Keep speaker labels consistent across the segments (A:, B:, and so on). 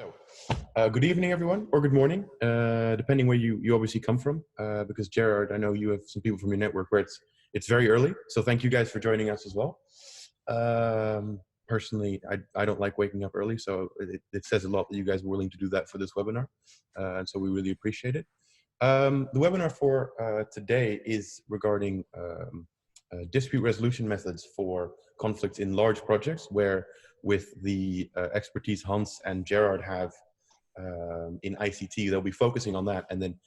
A: So, good evening, everyone, or good morning, depending where you obviously come from. Because Gerard, I know you have some people from your network where it's very early. So thank you guys for joining us as well. Personally, I don't like waking up early, so it says a lot that you guys were willing to do that for this webinar, and so we really appreciate it. The webinar for today is regarding dispute resolution methods for conflicts in large projects, where with the expertise Hans and Gerard have in ICT, they'll be focusing on that and then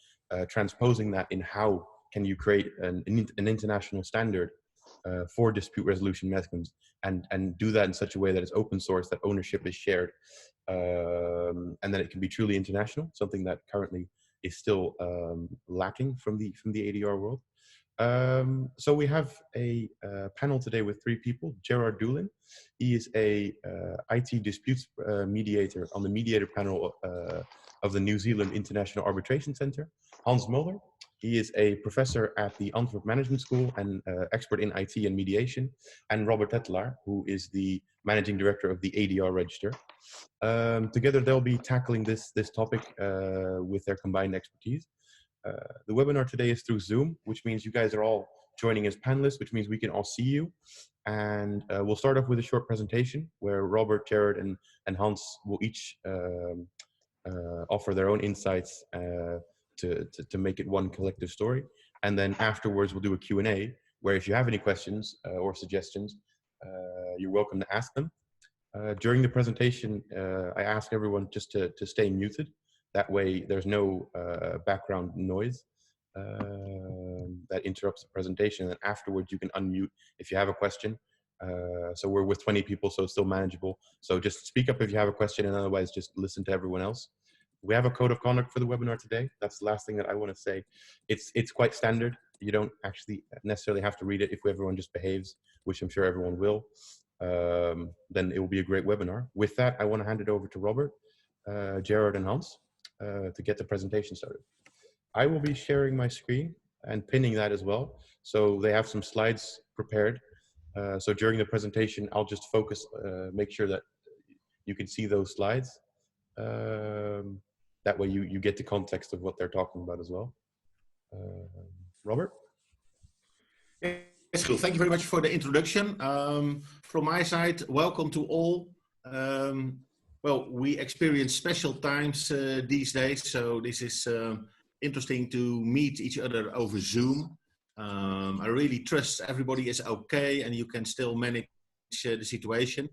A: transposing that in how can you create an international standard for dispute resolution mechanisms and do that in such a way that it's open source, that ownership is shared, and that it can be truly international, something that currently is still lacking from the ADR world. So we have a panel today with 3 people. GERARD DOOLIN, he is a IT disputes mediator on the mediator panel of the New Zealand International Arbitration Center. HANS MULDER, he is a professor at the Antwerp Management School and expert in IT and mediation. And Robert TETTELAAR, who is the managing director of the ADR Register. Together they'll be tackling this topic with their combined expertise. The webinar today is through Zoom, which means you guys are all joining as panelists, which means we can all see you. And we'll start off with a short presentation where Robert, Gerard, and Hans will each offer their own insights to make it one collective story. And then afterwards, we'll do a Q&A, where if you have any questions or suggestions, you're welcome to ask them. During the presentation, I ask everyone just to stay muted. That way, there's no background noise that interrupts the presentation. And afterwards, you can unmute if you have a question. So we're with 20 people, so it's still manageable. So just speak up if you have a question, and otherwise just listen to everyone else. We have a code of conduct for the webinar today. That's the last thing that I want to say. It's quite standard. You don't actually necessarily have to read it if everyone just behaves, which I'm sure everyone will. Then it will be a great webinar. With that, I want to hand it over to Robert, Gerard, and Hans. To get the presentation started. I will be sharing my screen and pinning that as well. So they have some slides prepared. So during the presentation, I'll just focus, make sure that you can see those slides. That way you get the context of what they're talking about as well. Robert?
B: Yes, cool. Thank you very much for the introduction. From my side, welcome to all. Well, we experience special times these days, so this is interesting to meet each other over Zoom. I really trust everybody is okay and you can still manage the situation.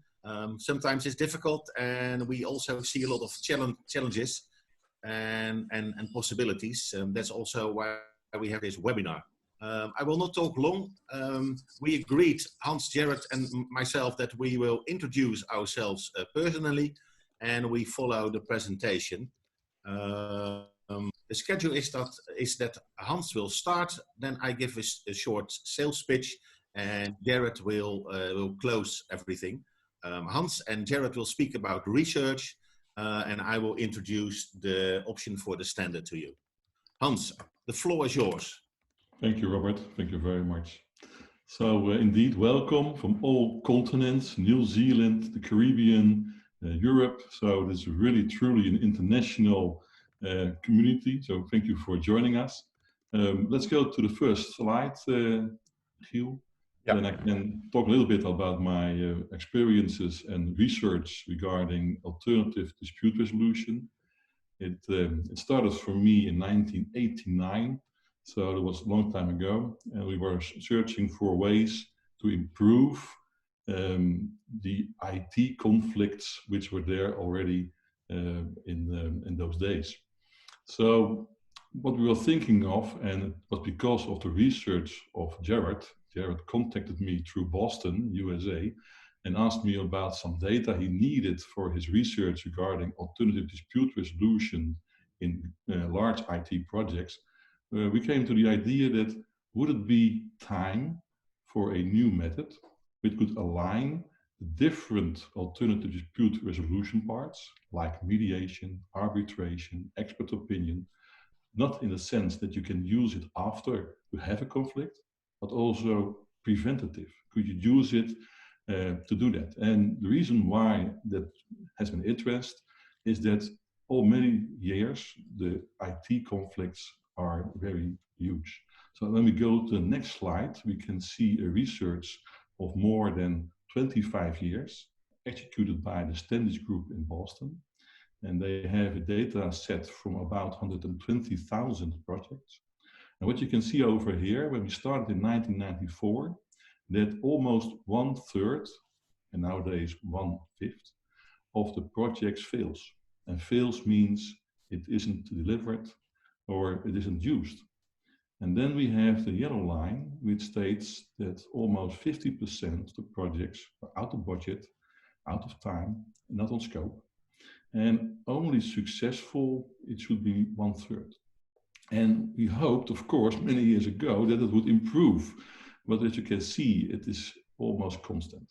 B: Sometimes it's difficult, and we also see a lot of challenges and possibilities. That's also why we have this webinar. I will not talk long. We agreed, Hans, Gerard, and myself, that we will introduce ourselves personally, and we follow the presentation. The schedule is that Hans will start, then I give a short sales pitch, and Gerard will close everything. Hans and Gerard will speak about research, and I will introduce the option for the standard to you. Hans, the floor is yours.
C: Thank you, Robert. Thank you very much. So indeed, welcome from all continents, New Zealand, the Caribbean, Europe. So this is really, truly an international community. So thank you for joining us. Let's go to the first slide, Giel. Yeah. Then I can talk a little bit about my experiences and research regarding alternative dispute resolution. It started for me in 1989. So it was a long time ago, and we were searching for ways to improve the IT conflicts which were there already in those days. So what we were thinking of, and it was because of the research of Gerard. Gerard contacted me through Boston, USA, and asked me about some data he needed for his research regarding alternative dispute resolution in large IT projects. We came to the idea that would it be time for a new method which could align the different alternative dispute resolution parts like mediation, arbitration, expert opinion, not in the sense that you can use it after you have a conflict, but also preventative. Could you use it to do that? And the reason why that has been interest is that all many years the IT conflicts are very huge. So when we go to the next slide, we can see a research of more than 25 years executed by the Standish Group in Boston. And they have a data set from about 120,000 projects. And what you can see over here, when we started in 1994, that almost 1/3, and nowadays 1/5, of the projects fails. And fails means it isn't delivered or it isn't used. And then we have the yellow line, which states that almost 50% of the projects are out of budget, out of time, not on scope. And only successful, it should be 1/3. And we hoped, of course, many years ago that it would improve. But as you can see, it is almost constant.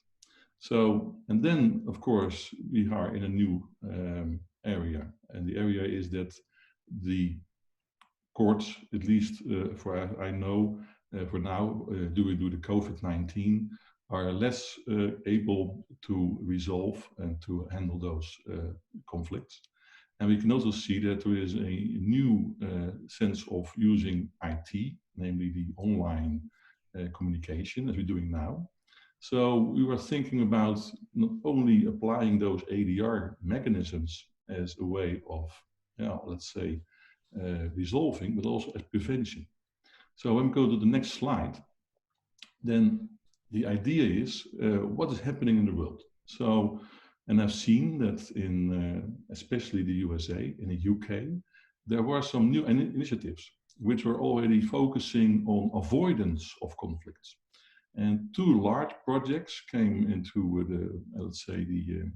C: So, and then, of course, we are in a new area. And the area is that the courts, at least for I know, for now, due to the COVID-19, are less able to resolve and to handle those conflicts. And we can also see that there is a new sense of using IT, namely the online communication, as we're doing now. So we were thinking about not only applying those ADR mechanisms as a way of, let's say, resolving, but also as prevention. So when we go to the next slide, then the idea is what is happening in the world. So, and I've seen that in especially the USA, in the UK, there were some new initiatives which were already focusing on avoidance of conflicts. And two large projects came into the, let's say, the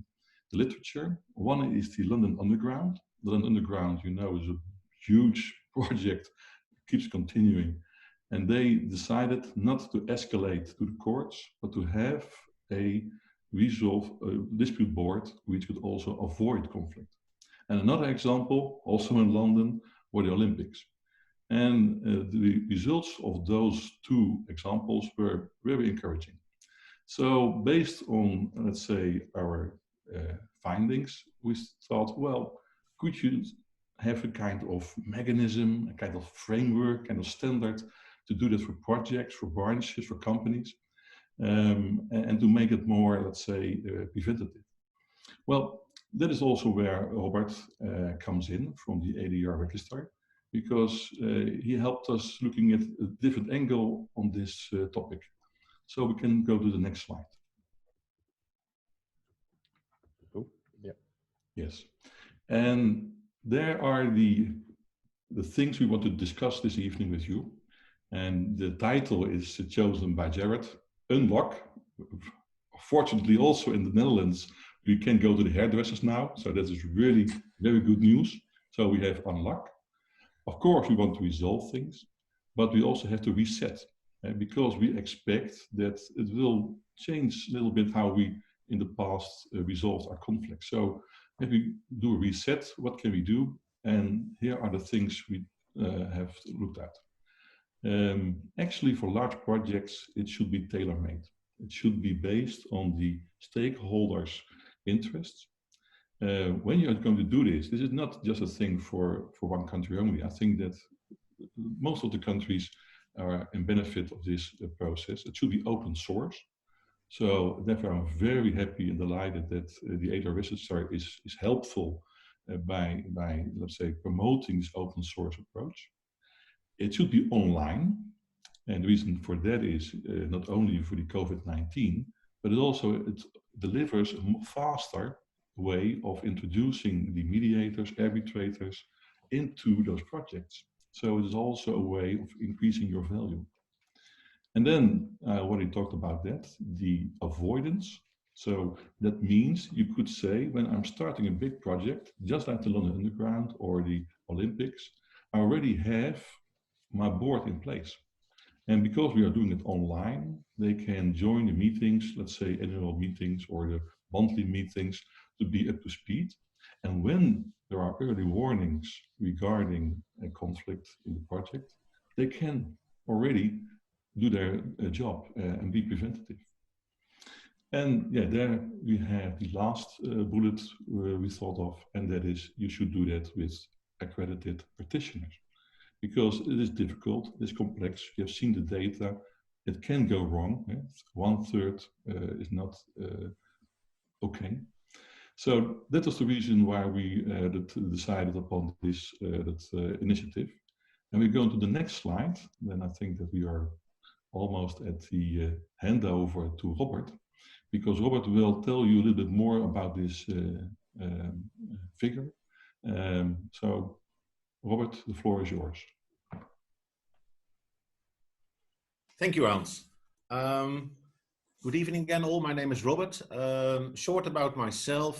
C: literature. One is the London Underground. The London Underground, you know, is a huge project, keeps continuing. And they decided not to escalate to the courts, but to have a dispute board which could also avoid conflict. And another example, also in London, were the Olympics. And the results of those two examples were very encouraging. So based on, let's say, our findings, we thought, well, could you have a kind of mechanism, a kind of framework, kind of standard to do that for projects, for branches, for companies, and to make it more, let's say, preventative. Well, that is also where Robert comes in from the ADR Register, because he helped us looking at a different angle on this topic. So we can go to the next slide.
A: Oh, yeah.
C: Yes. And there are the things we want to discuss this evening with you. And the title is chosen by GERARD, Unlock. Fortunately, also in the Netherlands, we can go to the hairdressers now. So that is really very good news. So we have Unlock. Of course, we want to resolve things, but we also have to reset. Because we expect that it will change a little bit how we in the past resolved our conflicts. So if we do a reset, what can we do? And here are the things we have looked at. Actually, for large projects, it should be tailor-made. It should be based on the stakeholders' interests. When you're going to do this is not just a thing for one country only. I think that most of the countries are in benefit of this process. It should be open source. So therefore, I'm very happy and delighted that the ADR Register is helpful by, let's say, promoting this open source approach. It should be online. And the reason for that is not only for the COVID-19, but it delivers a faster way of introducing the mediators, arbitrators into those projects. So it is also a way of increasing your value. And then I already talked about that, the avoidance. So that means you could say, when I'm starting a big project, just like the London Underground or the Olympics, I already have my board in place. And because we are doing it online, they can join the meetings, let's say annual meetings or the monthly meetings, to be up to speed. And when there are early warnings regarding a conflict in the project, they can already do their job and be preventative. And yeah, there we have the last bullet we thought of, and that is you should do that with accredited practitioners. Because it is difficult, it is complex, you have seen the data, it can go wrong. 1/3 is not okay. So that was the reason why we decided upon this initiative. And we go to the next slide, then I think that we are almost at the handover to Robert, because Robert will tell you a little bit more about this figure. So Robert, the floor is yours.
B: Thank you, Hans. Good evening again, all. My name is Robert. Short about myself.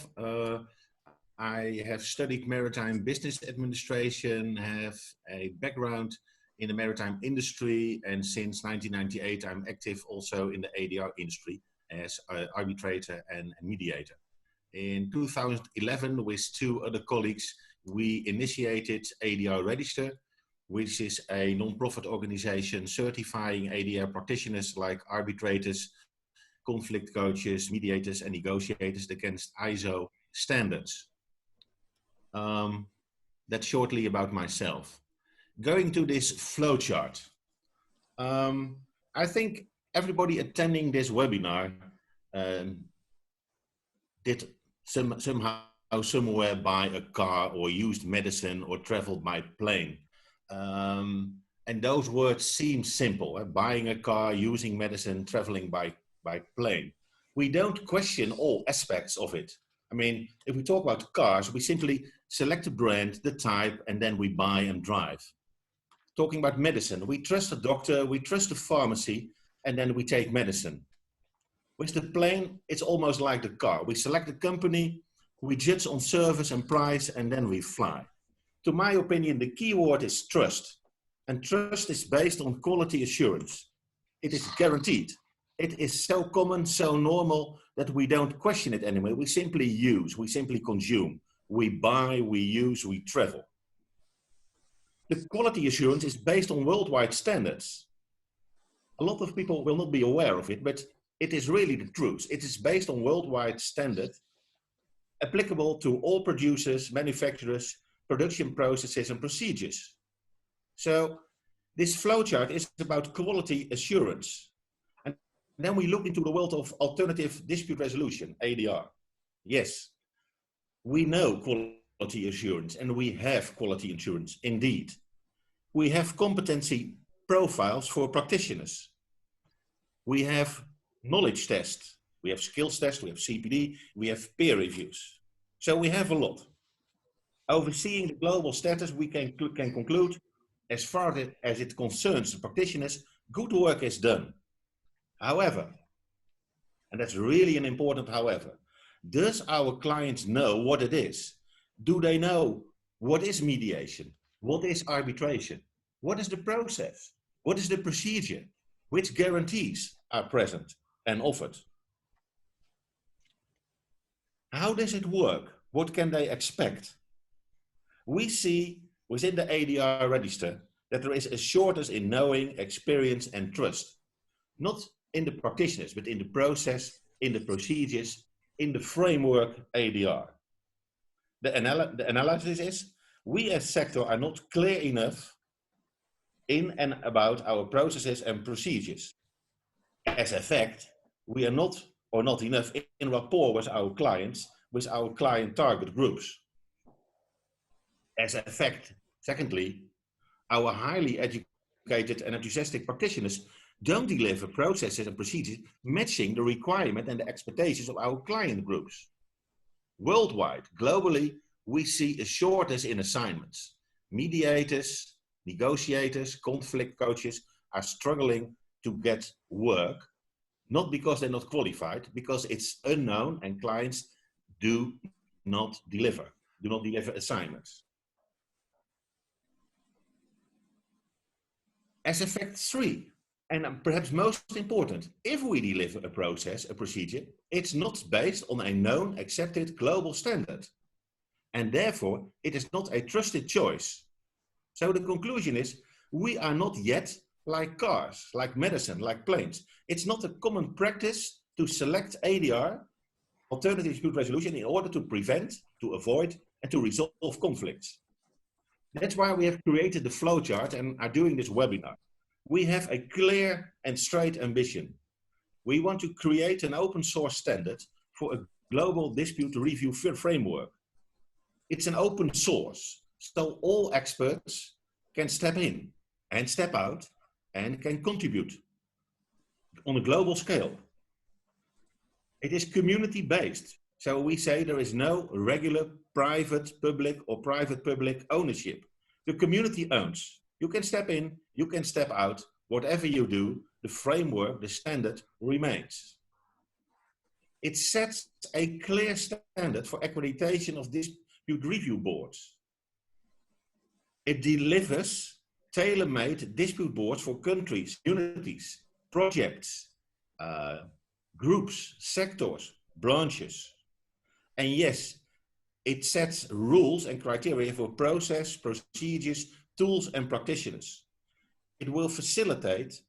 B: I have studied maritime business administration, have a background in the maritime industry, and since 1998 I'm active also in the ADR industry as an arbitrator and mediator. In 2011, with 2 other colleagues, we initiated ADR Register, which is a non-profit organization certifying ADR practitioners like arbitrators, conflict coaches, mediators, and negotiators against ISO standards. That's shortly about myself. Going to this flowchart. I think everybody attending this webinar did somehow somewhere buy a car or used medicine or traveled by plane. And those words seem simple, buying a car, using medicine, traveling by plane. We don't question all aspects of it. I mean, if we talk about cars, we simply select the brand, the type, and then we buy and drive. Talking about medicine, we trust the doctor, we trust the pharmacy, and then we take medicine. With the plane, it's almost like the car. We select the company, we judge on service and price, and then we fly. To my opinion, the key word is trust. And trust is based on quality assurance. It is guaranteed. It is so common, so normal that we don't question it anymore. We simply use, we simply consume. We buy, we use, we travel. The quality assurance is based on worldwide standards. A lot of people will not be aware of it, but it is really the truth. It is based on worldwide standards applicable to all producers, manufacturers, production processes and procedures. So this flowchart is about quality assurance. And then we look into the world of alternative dispute resolution, ADR. Yes, we know quality assurance and we have quality assurance, indeed. We have competency profiles for practitioners. We have knowledge tests, we have skills tests, we have CPD, we have peer reviews. So we have a lot. Overseeing the global status, we can conclude, as far as it concerns the practitioners, good work is done. However, and that's really an important however, does our clients know what it is? Do they know what is mediation? What is arbitration? What is the process? What is the procedure? Which guarantees are present and offered? How does it work? What can they expect? We see within the ADR register that there is a shortage in knowing, experience, and trust. Not in the practitioners, but in the process, in the procedures, in the framework ADR. The analysis is, we as sector are not clear enough in and about our processes and procedures. As a fact, we are not or not enough in rapport with our clients, with our client target groups. As a fact, secondly, our highly educated and enthusiastic practitioners don't deliver processes and procedures matching the requirement and the expectations of our client groups. Worldwide, globally, we see a shortage in assignments. Mediators, negotiators, conflict coaches are struggling to get work, not because they're not qualified, because it's unknown and clients do not deliver assignments. As a fact 3, and perhaps most important, if we deliver a process, a procedure, it's not based on a known, accepted global standard. And therefore, it is not a trusted choice. So the conclusion is, we are not yet like cars, like medicine, like planes. It's not a common practice to select ADR, alternative dispute resolution, in order to prevent, to avoid, and to resolve conflicts. That's why we have created the flowchart and are doing this webinar. We have a clear and straight ambition. We want to create an open source standard for a global dispute review framework. It's an open source, so all experts can step in and step out and can contribute on a global scale. It is community-based, so we say there is no regular private public or private public ownership. The community owns. You can step in, you can step out. Whatever you do, the framework, the standard remains. It sets a clear standard for accreditation of dispute review boards. It delivers tailor-made dispute boards for countries, communities, projects, groups, sectors, branches. And yes, it sets rules and criteria for process, procedures, tools, and practitioners. It will facilitate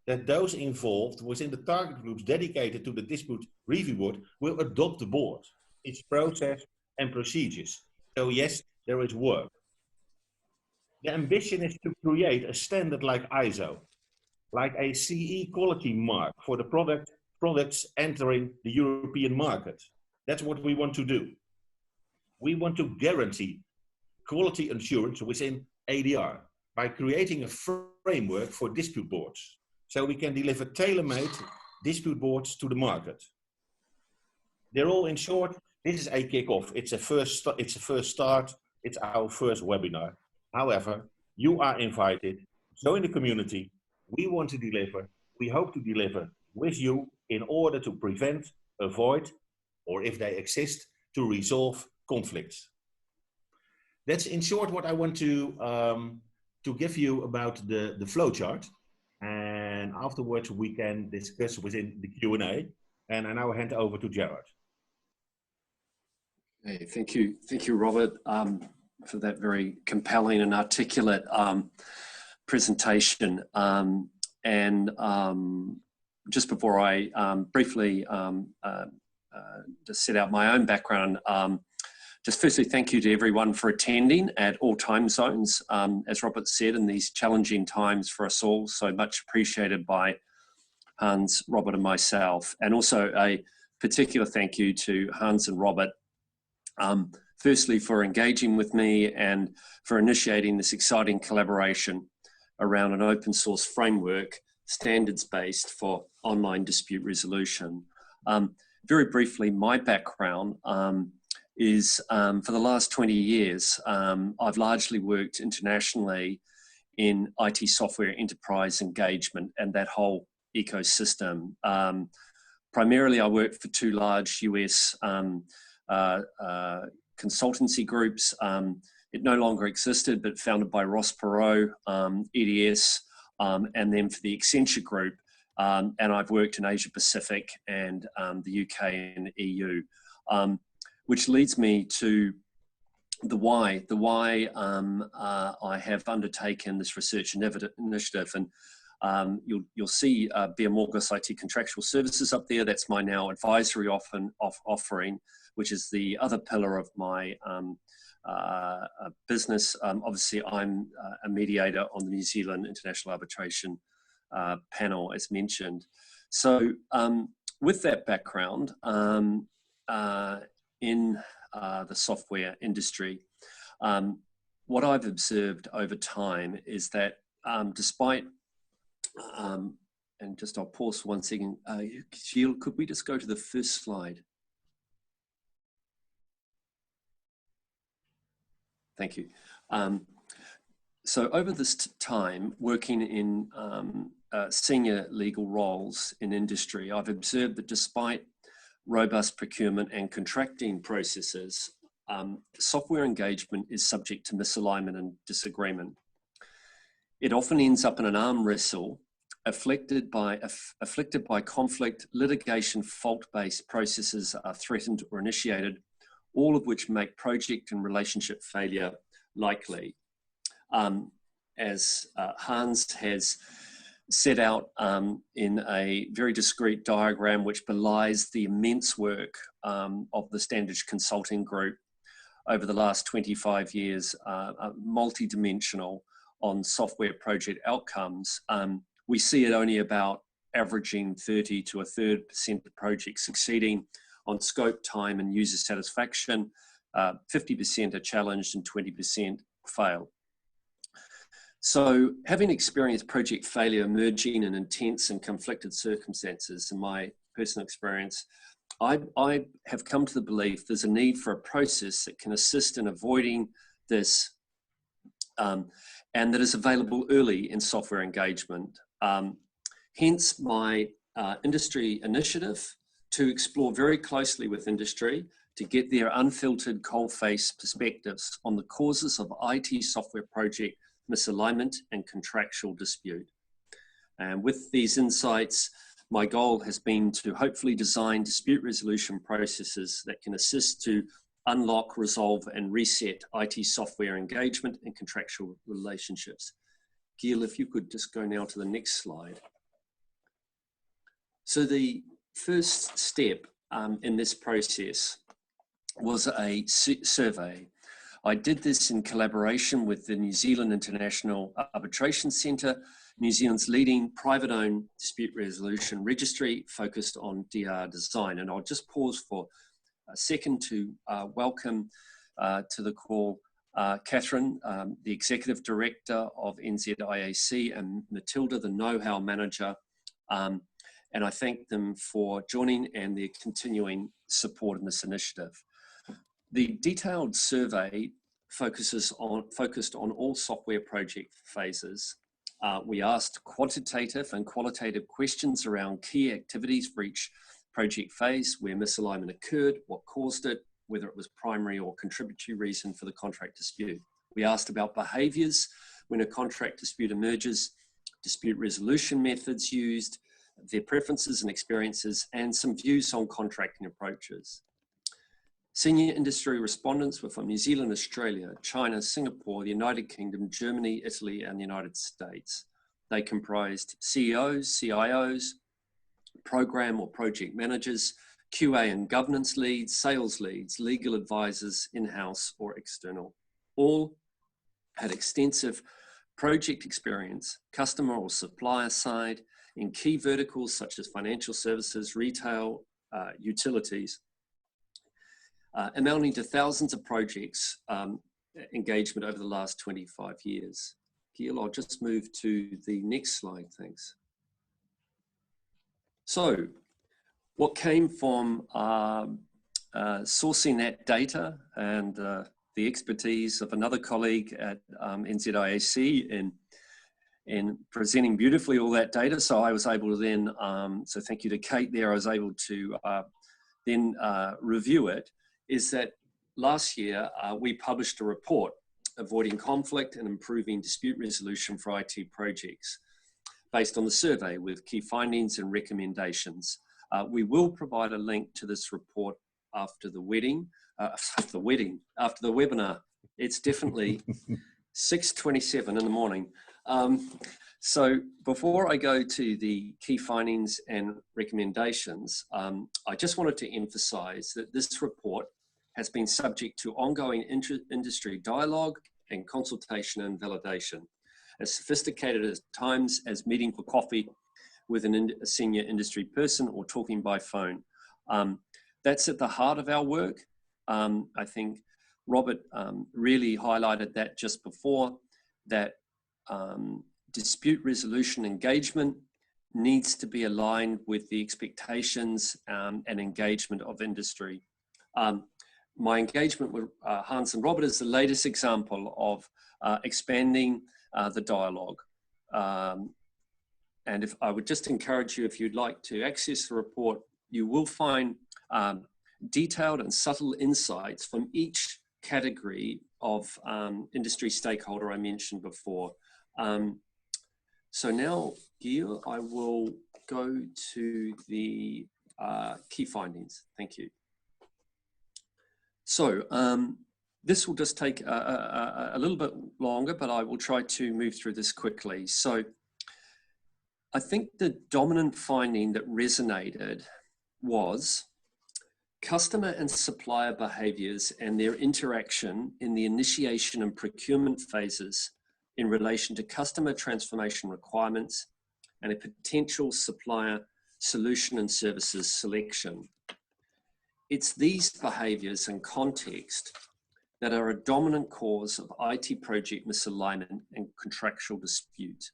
B: that those involved within the target groups dedicated to the dispute review board will adopt the board, its process and procedures. So yes, there is work. The ambition is to create a standard like ISO, like a CE quality mark for the products entering the European market. That's what we want to do. We want to guarantee quality assurance within ADR by creating a framework for dispute boards, so we can deliver tailor-made dispute boards to the market. They're all, in short, this is a kickoff. It's a first start. It's our first webinar. However, you are invited. Join the community. We want to deliver. We hope to deliver with you in order to prevent, avoid, or if they exist, to resolve conflicts. That's in short what I want to give you about the flowchart. And afterwards we can discuss within the Q&A. And I now hand over to Gerard.
D: Hey, thank you, Robert, for that very compelling and articulate presentation. Just before I briefly just set out my own background, just firstly, thank you to everyone for attending at all time zones. As Robert said, in these challenging times for us all, so much appreciated by Hans, Robert and myself. And also a particular thank you to Hans and Robert, firstly for engaging with me and for initiating this exciting collaboration around an open source framework, standards-based for online dispute resolution. Very briefly, my background is for the last 20 years, I've largely worked internationally in IT software enterprise engagement and that whole ecosystem. Primarily, I worked for two large US consultancy groups. It no longer existed, but founded by Ross Perot, EDS, and then for the Accenture Group. And I've worked in Asia Pacific and the UK and EU, which leads me to the why I have undertaken this research initiative. And you'll see Beamorgos IT Contractual Services up there. That's my now advisory offering, which is the other pillar of my business. Obviously, I'm a mediator on the New Zealand International Arbitration panel, as mentioned. So with that background in the software industry, what I've observed over time is that despite, and just I'll pause for 1 second, Gilles, could we just go to the first slide? Thank you. So over this time, working in senior legal roles in industry, I've observed that despite robust procurement and contracting processes, software engagement is subject to misalignment and disagreement. It often ends up in an arm wrestle, afflicted by conflict, litigation, fault-based processes are threatened or initiated, all of which make project and relationship failure likely. As Hans has set out in a very discrete diagram which belies the immense work of the Standish Consulting Group over the last 25 years, multi-dimensional on software project outcomes. We see it only about averaging 30 to a third % of projects succeeding on scope, time and user satisfaction. 50% are challenged and 20% fail. So having experienced project failure emerging in intense and conflicted circumstances, in my personal experience, I have come to the belief there's a need for a process that can assist in avoiding this and that is available early in software engagement. Hence my industry initiative to explore very closely with industry to get their unfiltered coal-face perspectives on the causes of IT software project misalignment and contractual dispute. And with these insights, my goal has been to hopefully design dispute resolution processes that can assist to unlock, resolve, and reset IT software engagement and contractual relationships. Gil, if you could just go now to the next slide. So the first step in this process was a survey. I did this in collaboration with the New Zealand International Arbitration Centre, New Zealand's leading private-owned dispute resolution registry focused on DR design. And I'll just pause for a second to welcome to the call Catherine, the Executive Director of NZIAC, and Matilda, the Know-How Manager. And I thank them for joining and their continuing support in this initiative. The detailed survey focused on all software project phases. We asked quantitative and qualitative questions around key activities for each project phase, where misalignment occurred, what caused it, whether it was primary or contributory reason for the contract dispute. We asked about behaviours when a contract dispute emerges, dispute resolution methods used, their preferences and experiences, and some views on contracting approaches. Senior industry respondents were from New Zealand, Australia, China, Singapore, the United Kingdom, Germany, Italy, and the United States. They comprised CEOs, CIOs, program or project managers, QA and governance leads, sales leads, legal advisors, in-house or external. All had extensive project experience, customer or supplier side, in key verticals such as financial services, retail, utilities, amounting to thousands of projects engagement over the last 25 years. Gil, I'll just move to the next slide, thanks. So, what came from sourcing that data and the expertise of another colleague at NZIAC in presenting beautifully all that data. So I was able to then, so thank you to Kate there, I was able to then review it, is that last year we published a report, Avoiding Conflict and Improving Dispute Resolution for IT Projects, based on the survey with key findings and recommendations. We will provide a link to this report after the webinar. It's definitely 6:27 in the morning. So before I go to the key findings and recommendations, I just wanted to emphasize that this report has been subject to ongoing industry dialogue and consultation and validation, as sophisticated at times as meeting for coffee with a senior industry person or talking by phone. That's at the heart of our work. I think Robert really highlighted that just before, that dispute resolution engagement needs to be aligned with the expectations and engagement of industry. My engagement with Hans and Robert is the latest example of expanding the dialogue. And if I would just encourage you, if you'd like to access the report, you will find detailed and subtle insights from each category of industry stakeholder I mentioned before. So now, Gil, I will go to the key findings. Thank you. So this will just take a little bit longer, but I will try to move through this quickly. So I think the dominant finding that resonated was customer and supplier behaviors and their interaction in the initiation and procurement phases in relation to customer transformation requirements and a potential supplier solution and services selection. It's these behaviors and context that are a dominant cause of IT project misalignment and contractual dispute.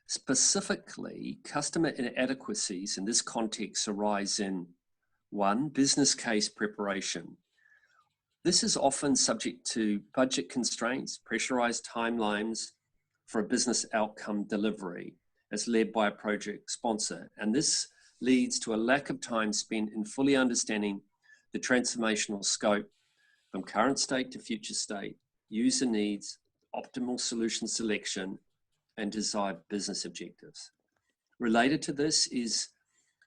D: Specifically, customer inadequacies in this context arise in 1, business case preparation. This is often subject to budget constraints, pressurized timelines for a business outcome delivery as led by a project sponsor. And this leads to a lack of time spent in fully understanding the transformational scope from current state to future state, user needs, optimal solution selection, and desired business objectives. Related to this is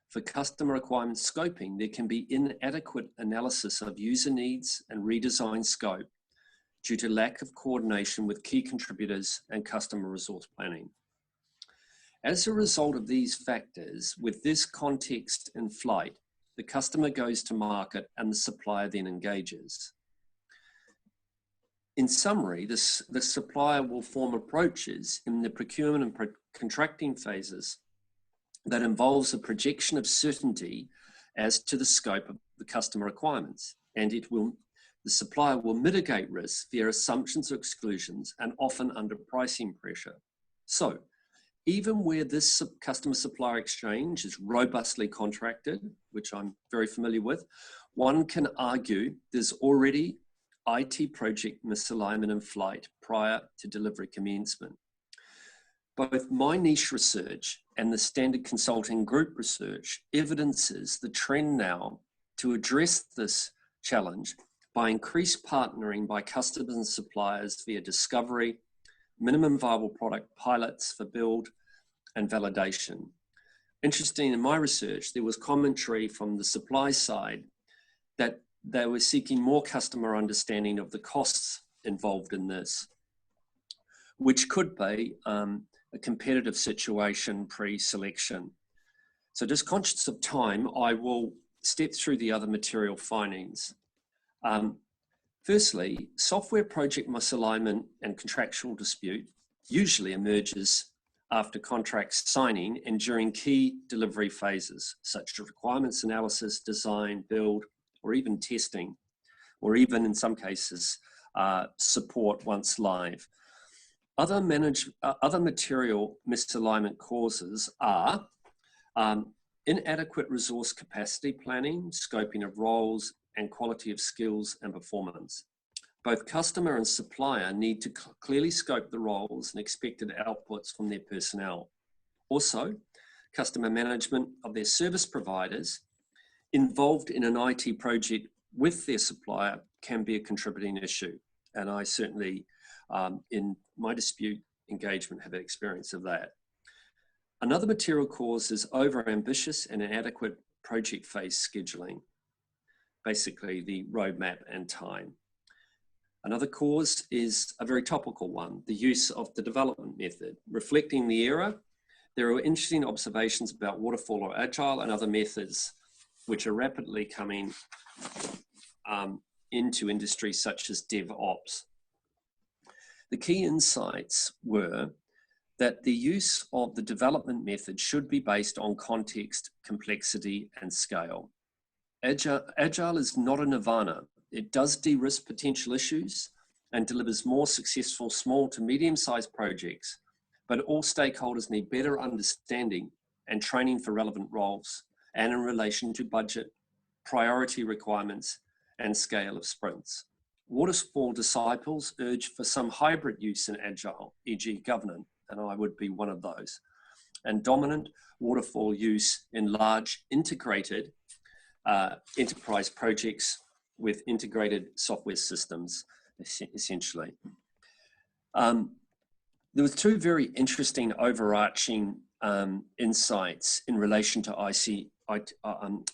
D: for customer requirement scoping, there can be inadequate analysis of user needs and redesign scope due to lack of coordination with key contributors and customer resource planning. As a result of these factors, with this context in flight, the customer goes to market and the supplier then engages. In summary, the supplier will form approaches in the procurement and contracting phases that involves a projection of certainty as to the scope of the customer requirements, and the supplier will mitigate risk via assumptions or exclusions and often under pricing pressure. So, even where this customer supplier exchange is robustly contracted, which I'm very familiar with, one can argue there's already IT project misalignment in flight prior to delivery commencement. Both my niche research and the Standard Consulting Group research evidences the trend now to address this challenge by increased partnering by customers and suppliers via discovery, minimum viable product pilots for build and validation. Interesting, in my research, there was commentary from the supply side that they were seeking more customer understanding of the costs involved in this, which could be a competitive situation pre-selection. So just conscious of time, I will step through the other material findings. Firstly, software project misalignment and contractual dispute usually emerges after contract signing and during key delivery phases, such as requirements analysis, design, build, or even testing, or even in some cases, support once live. Other material misalignment causes are inadequate resource capacity planning, scoping of roles, and quality of skills and performance. Both customer and supplier need to clearly scope the roles and expected outputs from their personnel. Also, customer management of their service providers involved in an IT project with their supplier can be a contributing issue. And I certainly, in my dispute engagement, have experience of that. Another material cause is over-ambitious and inadequate project phase scheduling, basically the roadmap and time. Another cause is a very topical one, the use of the development method. Reflecting the era, there are interesting observations about waterfall or agile and other methods which are rapidly coming into industries such as DevOps. The key insights were that the use of the development method should be based on context, complexity, and scale. Agile is not a nirvana. It does de-risk potential issues and delivers more successful small to medium-sized projects, but all stakeholders need better understanding and training for relevant roles and in relation to budget, priority requirements, and scale of sprints. Waterfall disciples urge for some hybrid use in Agile, e.g. governance, and I would be one of those, and dominant waterfall use in large integrated enterprise projects with integrated software systems, essentially. There were two very interesting overarching insights in relation to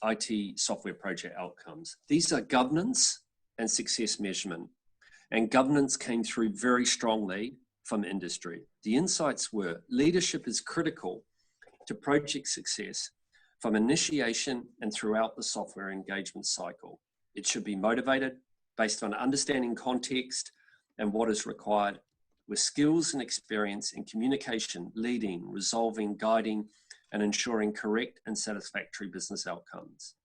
D: IT software project outcomes. These are governance and success measurement. And governance came through very strongly from industry. The insights were leadership is critical to project success from initiation and throughout the software engagement cycle. It should be motivated based on understanding context and what is required, with skills and experience in communication, leading, resolving, guiding, and ensuring correct and satisfactory business outcomes.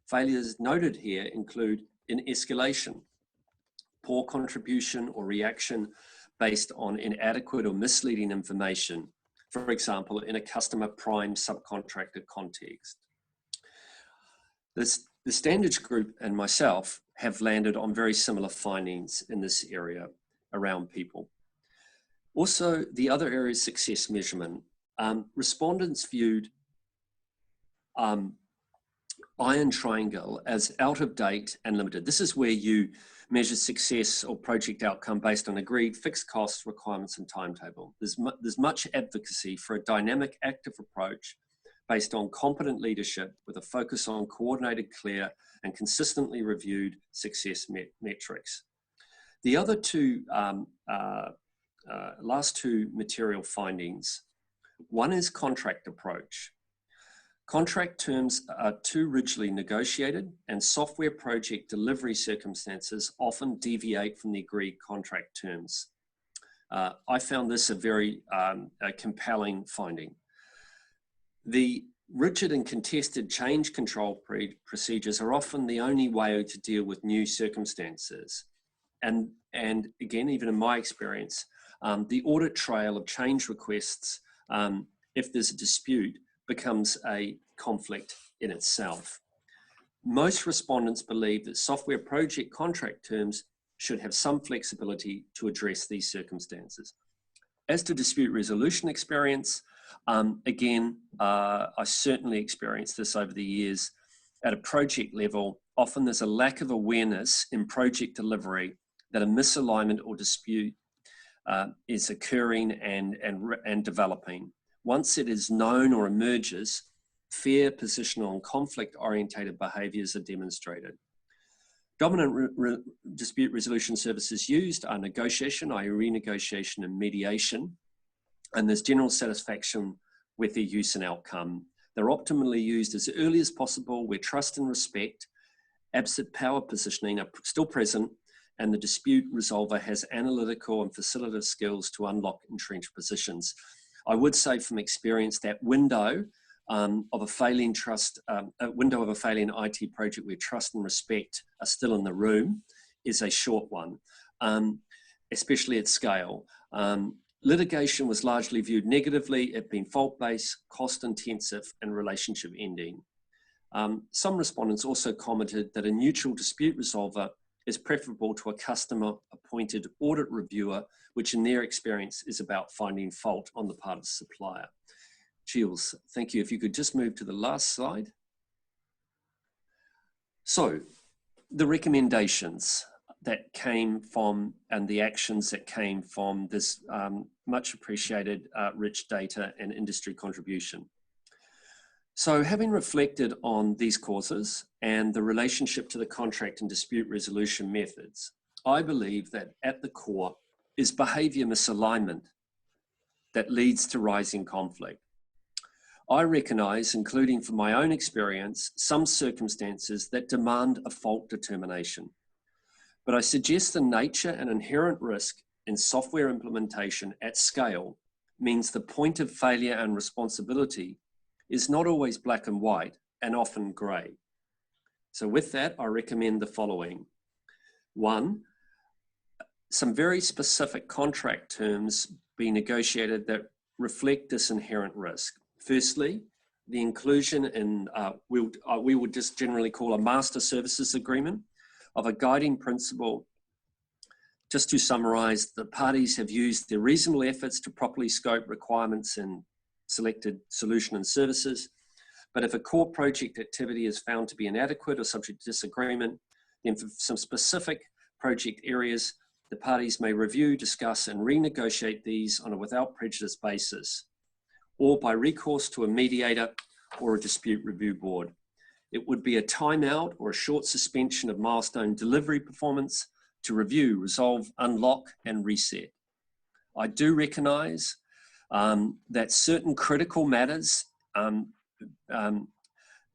D: Failures noted here include in escalation, poor contribution or reaction based on inadequate or misleading information, for example, in a customer prime subcontractor context. The Standish Group and myself have landed on very similar findings in this area around people. Also, the other area is success measurement. Respondents viewed Iron Triangle as out of date and limited. This is where you measure success or project outcome based on agreed fixed costs, requirements, and timetable. There's much advocacy for a dynamic, active approach based on competent leadership with a focus on coordinated, clear, and consistently reviewed success metrics. The other two, last two material findings, one is contract approach. Contract terms are too rigidly negotiated, and software project delivery circumstances often deviate from the agreed contract terms. I found this a very compelling finding. The rigid and contested change control procedures are often the only way to deal with new circumstances. And again, even in my experience, the audit trail of change requests, if there's a dispute, becomes a conflict in itself. Most respondents believe that software project contract terms should have some flexibility to address these circumstances. As to dispute resolution experience, again, I certainly experienced this over the years. At a project level, often there's a lack of awareness in project delivery that a misalignment or dispute is occurring and developing. Once it is known or emerges, fair, positional, and conflict-orientated behaviours are demonstrated. Dominant dispute resolution services used are negotiation, i.e. renegotiation, and mediation, and there's general satisfaction with their use and outcome. They're optimally used as early as possible where trust and respect, absent power positioning are still present, and the dispute resolver has analytical and facilitative skills to unlock entrenched positions. I would say from experience that window of a failing IT project where trust and respect are still in the room is a short one, especially at scale. Litigation was largely viewed negatively, it being fault-based, cost-intensive, and relationship-ending. Some respondents also commented that a neutral dispute resolver is preferable to a customer-appointed audit reviewer, which in their experience is about finding fault on the part of the supplier. Gilles, thank you. If you could just move to the last slide. So, the recommendations that came from and the actions that came from this much appreciated rich data and industry contribution. So having reflected on these causes and the relationship to the contract and dispute resolution methods, I believe that at the core is behaviour misalignment that leads to rising conflict. I recognise, including from my own experience, some circumstances that demand a fault determination. But I suggest the nature and inherent risk in software implementation at scale means the point of failure and responsibility is not always black and white and often grey. So with that, I recommend the following. One, some very specific contract terms be negotiated that reflect this inherent risk. Firstly, the inclusion in, we would just generally call a master services agreement of a guiding principle. Just to summarise, the parties have used their reasonable efforts to properly scope requirements and selected solution and services. But if a core project activity is found to be inadequate or subject to disagreement, then for some specific project areas, the parties may review, discuss, and renegotiate these on a without prejudice basis, or by recourse to a mediator or a dispute review board. It would be a timeout or a short suspension of milestone delivery performance to review, resolve, unlock, and reset. I do recognise that certain critical matters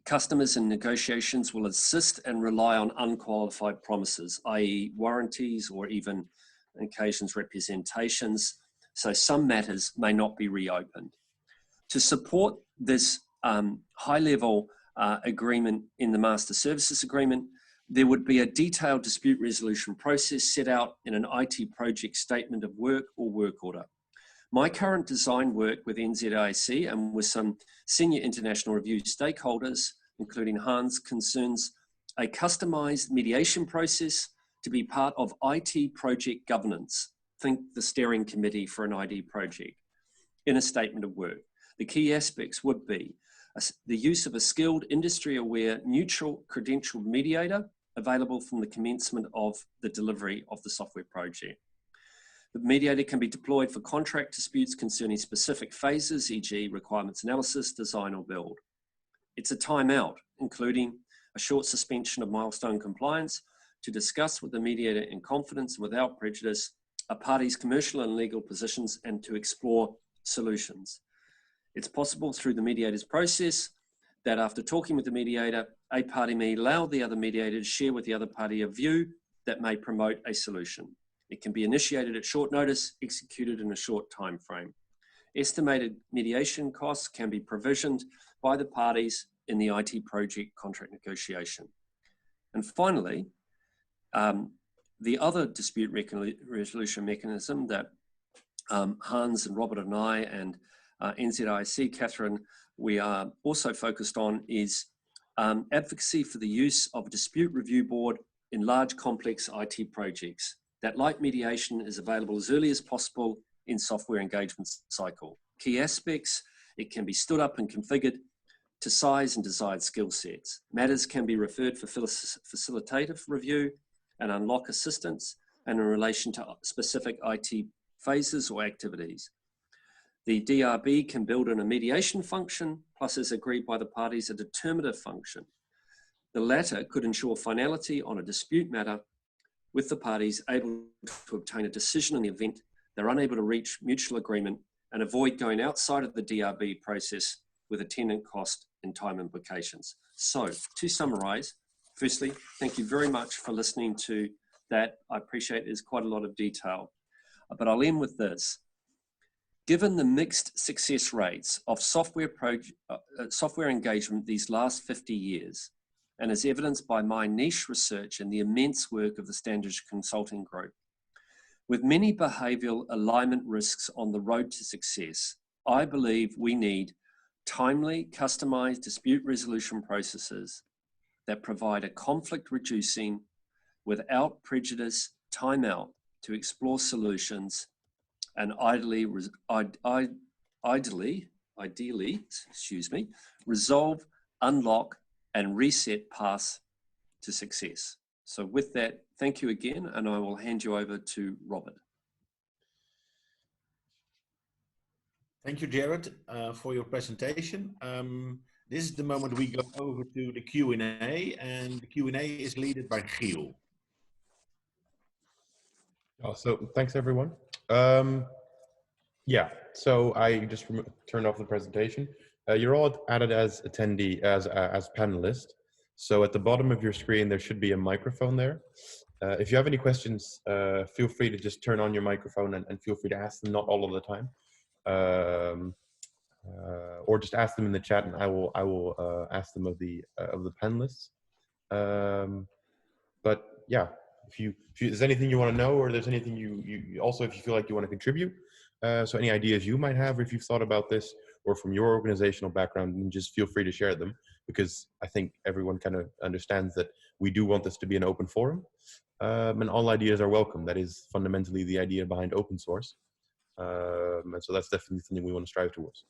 D: customers in negotiations will insist and rely on unqualified promises, i.e. warranties or even on occasions representations. So some matters may not be reopened. To support this high-level agreement in the Master Services Agreement, there would be a detailed dispute resolution process set out in an IT project statement of work or work order. My current design work with NZIC and with some senior international review stakeholders, including HANS, concerns a customized mediation process to be part of IT project governance. Think the steering committee for an IT project in a statement of work. The key aspects would be the use of a skilled, industry-aware, neutral, credentialed mediator available from the commencement of the delivery of the software project. The mediator can be deployed for contract disputes concerning specific phases, e.g. requirements analysis, design or build. It's a timeout, including a short suspension of milestone compliance to discuss with the mediator in confidence and without prejudice a party's commercial and legal positions and to explore solutions. It's possible through the mediator's process that after talking with the mediator, a party may allow the other mediator to share with the other party a view that may promote a solution. It can be initiated at short notice, executed in a short time frame. Estimated mediation costs can be provisioned by the parties in the IT project contract negotiation. And finally, the other dispute resolution mechanism that Hans and Robert and I and NZIC, Catherine, we are also focused on is advocacy for the use of a dispute review board in large complex IT projects that, like mediation, is available as early as possible in software engagement cycle. Key aspects, it can be stood up and configured to size and desired skill sets. Matters can be referred for facilitative review and unlock assistance and in relation to specific IT phases or activities. The DRB can build in a mediation function, plus as agreed by the parties, a determinative function. The latter could ensure finality on a dispute matter with the parties able to obtain a decision in the event they're unable to reach mutual agreement and avoid going outside of the DRB process with attendant cost and time implications. So to summarize, firstly, thank you very much for listening to that. I appreciate there's quite a lot of detail, but I'll end with this. Given the mixed success rates of software engagement these last 50 years, and as evidenced by my niche research and the immense work of the Standish Consulting Group, with many behavioural alignment risks on the road to success, I believe we need timely, customised dispute resolution processes that provide a conflict-reducing, without prejudice, timeout to explore solutions and ideally, resolve, unlock, and reset paths to success. So with that, thank you again, and I will hand you over to Robert.
B: Thank you, Gerard, for your presentation. This is the moment we go over to the Q&A, and the Q&A is led by Giel.
A: Oh, so thanks, everyone. Yeah, so I just turned off the presentation. You're all added as attendee, as panelists. So at the bottom of your screen, there should be a microphone there. If you have any questions, feel free to just turn on your microphone and feel free to ask them, not all of the time. Or just ask them in the chat, and I will ask them of the panelists. But yeah, if there's anything you want to know, or there's anything you also, if you feel like you want to contribute, so any ideas you might have, or if you've thought about this, or from your organizational background, then just feel free to share them, because I think everyone kind of understands that we do want this to be an open forum, and all ideas are welcome. That is fundamentally the idea behind open source, and so that's definitely something we want to strive towards.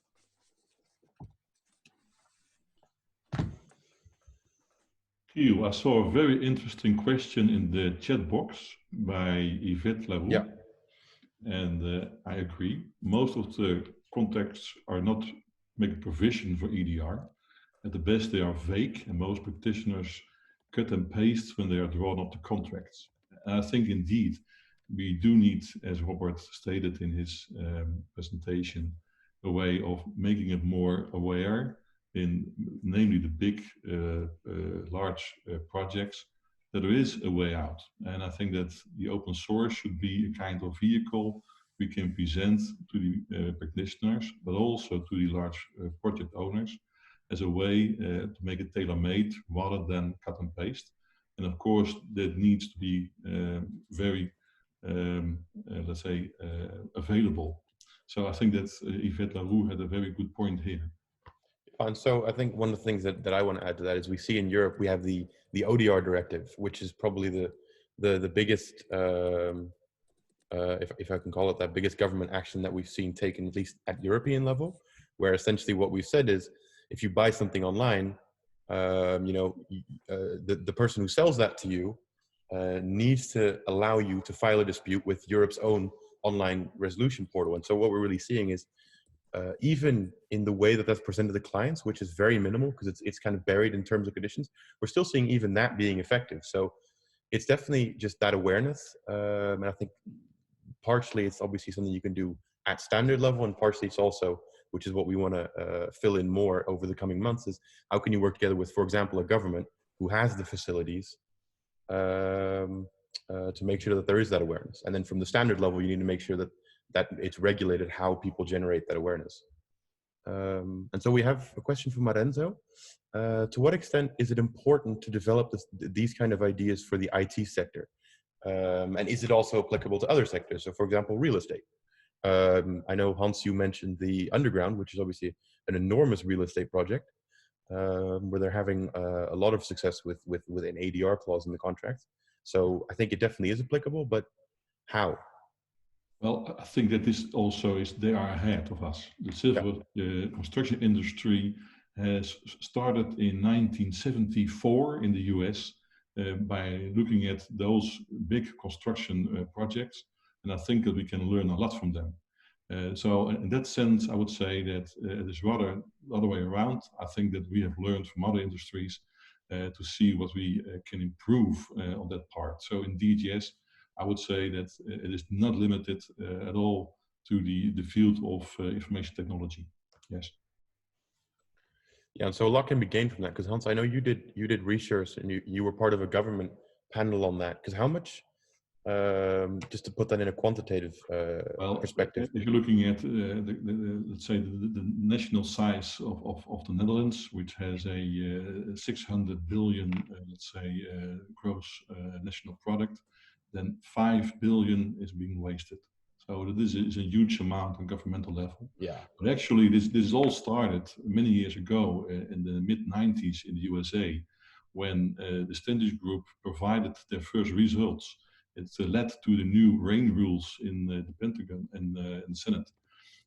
C: I saw a very interesting question in the chat box by Yvette Laroux.
A: Yeah.
C: And I agree. Most of the contacts are not make provision for EDR. At the best, they are vague, and most practitioners cut and paste when they are drawn up the contracts. And I think indeed we do need, as Robert stated in his presentation, a way of making it more aware in namely the big, large projects, that there is a way out. And I think that the open source should be a kind of vehicle we can present to the practitioners, but also to the large project owners as a way to make it tailor-made rather than cut and paste. And of course, that needs to be very, let's say, available. So I think that Yvette Laroux had a very good point here.
A: And so I think one of the things that I want to add to that is we see in Europe, we have the ODR Directive, which is probably the biggest, if I can call it that, biggest government action that we've seen taken, at least at European level, where essentially what we've said is, if you buy something online, the person who sells that to you needs to allow you to file a dispute with Europe's own online resolution portal. And so what we're really seeing is, even in the way that that's presented to clients, which is very minimal because it's kind of buried in terms and conditions, we're still seeing even that being effective. So it's definitely just that awareness. And I think partially it's obviously something you can do at standard level, and partially it's also, which is what we want to fill in more over the coming months, is how can you work together with, for example, a government who has the facilities to make sure that there is that awareness. And then from the standard level, you need to make sure that it's regulated how people generate that awareness. And so we have a question from Marenzo. To what extent is it important to develop these kind of ideas for the IT sector? And is it also applicable to other sectors? So for example, real estate. I know, Hans, you mentioned the underground, which is obviously an enormous real estate project, where they're having a lot of success with an ADR clause in the contract. So I think it definitely is applicable, but how?
C: Well, I think that this also is, they are ahead of us. The civil construction industry has started in 1974 in the US by looking at those big construction projects. And I think that we can learn a lot from them. So in that sense, I would say that it is rather the other way around. I think that we have learned from other industries to see what we can improve on that part. So indeed, yes, I would say that it is not limited at all to the field of information technology. Yes.
A: Yeah, and so a lot can be gained from that, because Hans, I know you did research and you were part of a government panel on that. Because how much, just to put that in a quantitative perspective?
C: If you're looking at let's say the national size of the Netherlands, which has a 600 billion, let's say, gross national product, then 5 billion is being wasted. So this is a huge amount on governmental level.
A: Yeah.
C: But actually, this all started many years ago in the mid-90s in the USA, when the Standish Group provided their first results. It led to the new RAIN rules in the Pentagon and in the Senate,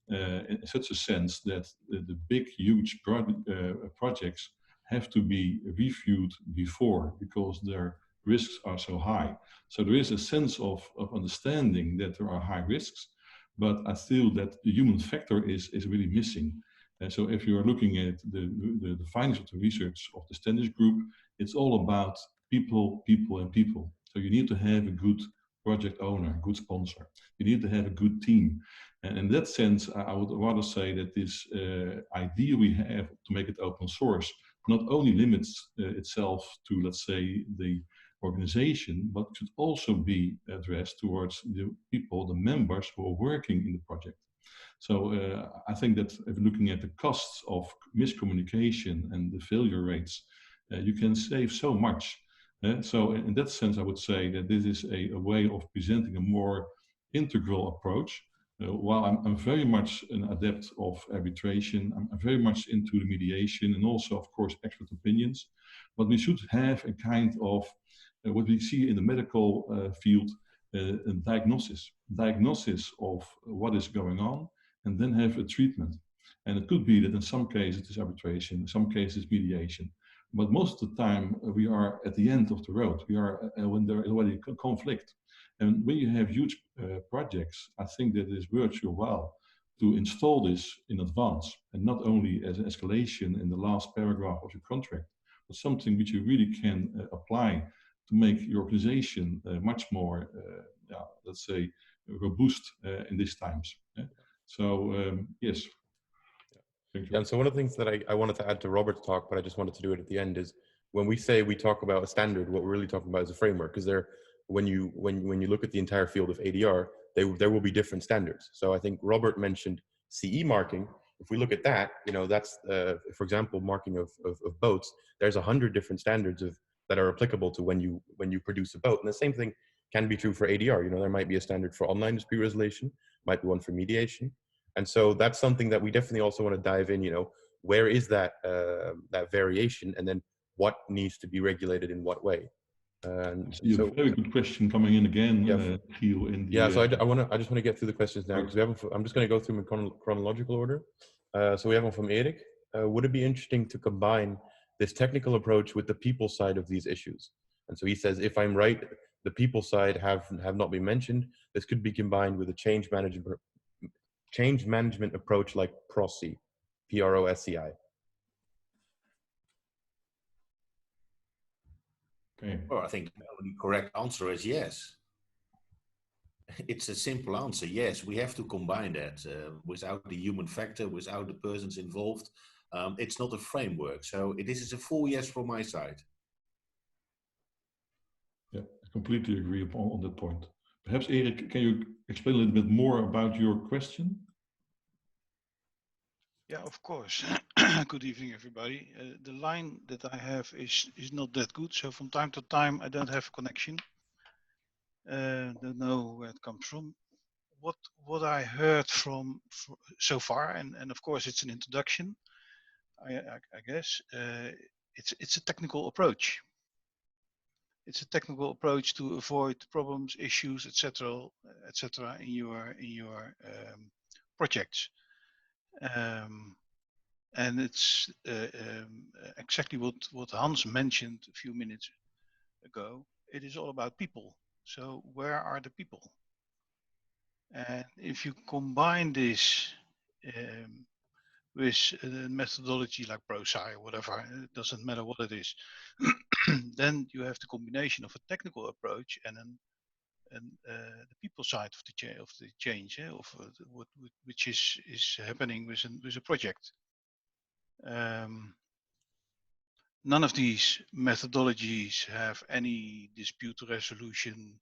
C: in such a sense that the big, huge projects have to be reviewed before, because their risks are so high. So there is a sense of understanding that there are high risks, but I feel that the human factor is really missing. And so if you are looking at the findings of the research of the Standish Group, it's all about people, people, and people. So you need to have a good project owner, good sponsor. You need to have a good team. And in that sense, I would rather say that this idea we have to make it open source not only limits itself to, let's say, the organization, but should also be addressed towards the people, the members who are working in the project. So I think that if looking at the costs of miscommunication and the failure rates, you can save so much. So in that sense, I would say that this is a way of presenting a more integral approach. While I'm very much an adept of arbitration, I'm very much into the mediation and also, of course, expert opinions. But we should have a kind of what we see in the medical field, a diagnosis of what is going on, and then have a treatment. And it could be that in some cases it's arbitration, in some cases mediation. But most of the time we are at the end of the road. We are when there is already conflict. And when you have huge projects, I think that it is worth your while to install this in advance, and not only as an escalation in the last paragraph of your contract, but something which you really can apply to make your organization much more, let's say, robust in these times. So yes. Thank you.
A: Yeah, and so one of the things that I wanted to add to Robert's talk, but I just wanted to do it at the end, is when we say we talk about a standard, what we're really talking about is a framework. Because when you look at the entire field of ADR, there will be different standards. So I think Robert mentioned CE marking. If we look at that, that's for example, marking of boats. There's 100 different standards that are applicable to when you produce a boat, and the same thing can be true for ADR. There might be a standard for online dispute resolution, might be one for mediation. And so that's something that we definitely also want to dive in, where is that variation, and then what needs to be regulated in what way. And
C: so, a very good question coming in again, Giel.
A: So I just want to get through the questions now, because I'm just going to go through them in chronological order. So we have one from Erik. Would it be interesting to combine this technical approach with the people side of these issues? And so he says, if I'm right, the people side have not been mentioned. This could be combined with a change management approach like PROSCI, PROSCI.
C: Okay.
B: Well, I think the only correct answer is yes. It's a simple answer. Yes, we have to combine that without the human factor, without the persons involved. It's not a framework. So this is a full yes from my side.
C: Yeah, I completely agree on that point. Perhaps, Erik, can you explain a little bit more about your question?
E: Yeah, of course. Good evening, everybody. The line that I have is not that good, so from time to time I don't have a connection. Don't know where it comes from. What I heard from so far, and of course it's an introduction, I guess, it's a technical approach. It's a technical approach to avoid problems, issues, etc., in your projects. And it's exactly what Hans mentioned a few minutes ago. It is all about people. So where are the people? And if you combine this with a methodology like ProSci or whatever, it doesn't matter what it is, then you have the combination of a technical approach and the people side of the change, which is happening with a project. None of these methodologies have any dispute resolution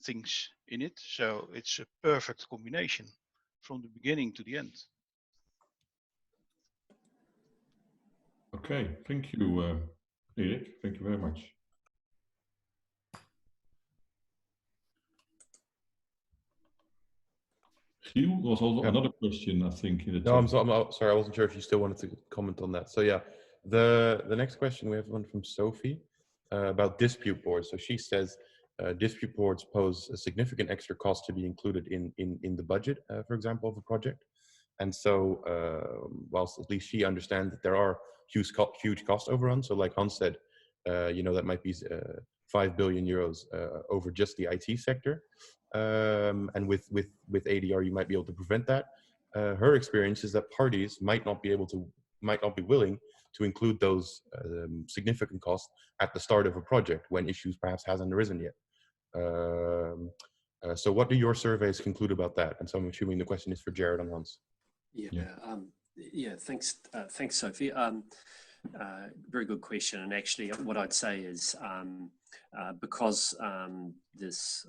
E: things in it, so it's a perfect combination from the beginning to the end.
C: Okay, thank you, Erik. Thank you very much. Giel, was also another question, I think, in the chat.
A: I'm sorry, I wasn't sure if you still wanted to comment on that. So yeah, the next question, we have one from Sophie about dispute boards. So she says, dispute boards pose a significant extra cost to be included in the budget, for example, of a project. And so, whilst at least she understands that there are huge cost overruns. So like Hans said, that might be 5 billion euros over just the IT sector. And with ADR, you might be able to prevent that. Her experience is that parties might not be willing to include those significant costs at the start of a project when issues perhaps hasn't arisen yet. So what do your surveys conclude about that? And so I'm assuming the question is for GERARD and Hans.
D: Thanks, Sophie. Very good question. And actually, what I'd say is because this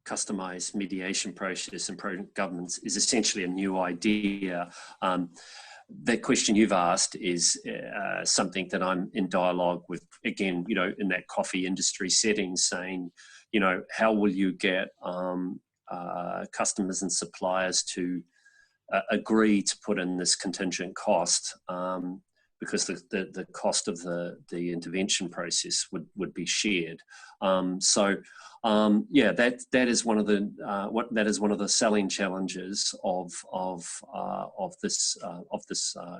D: customized mediation process in project governance is essentially a new idea. That question you've asked is something that I'm in dialogue with, again, in that coffee industry setting, saying, how will you get customers and suppliers to agree to put in this contingent cost, because the cost of the intervention process would be shared. That is one of the selling challenges of this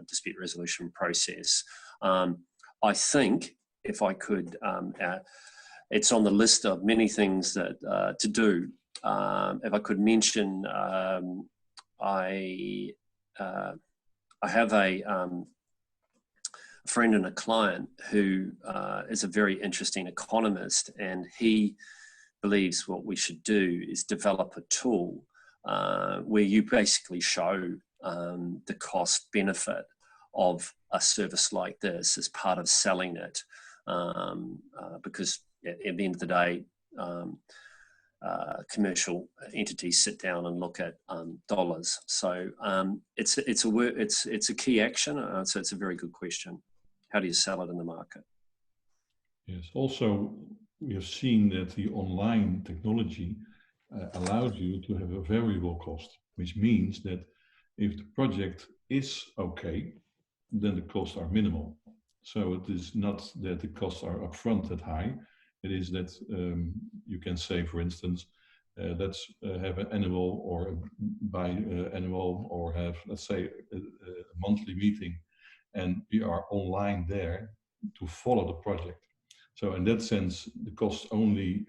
D: dispute resolution process. I think, if I could, it's on the list of many things that to do. If I could mention, I have a friend and a client who is a very interesting economist, and he believes what we should do is develop a tool where you basically show the cost benefit of a service like this as part of selling it, because at the end of the day, commercial entities sit down and look at dollars. So it's a key action. So it's a very good question. How do you sell it in the market?
C: Yes. Also, we have seen that the online technology allows you to have a variable cost, which means that if the project is okay, then the costs are minimal. So it is not that the costs are upfront that high. It is that you can say, for instance, let's have an annual or a biannual, or have, let's say, a monthly meeting, and we are online there to follow the project. So in that sense, the costs only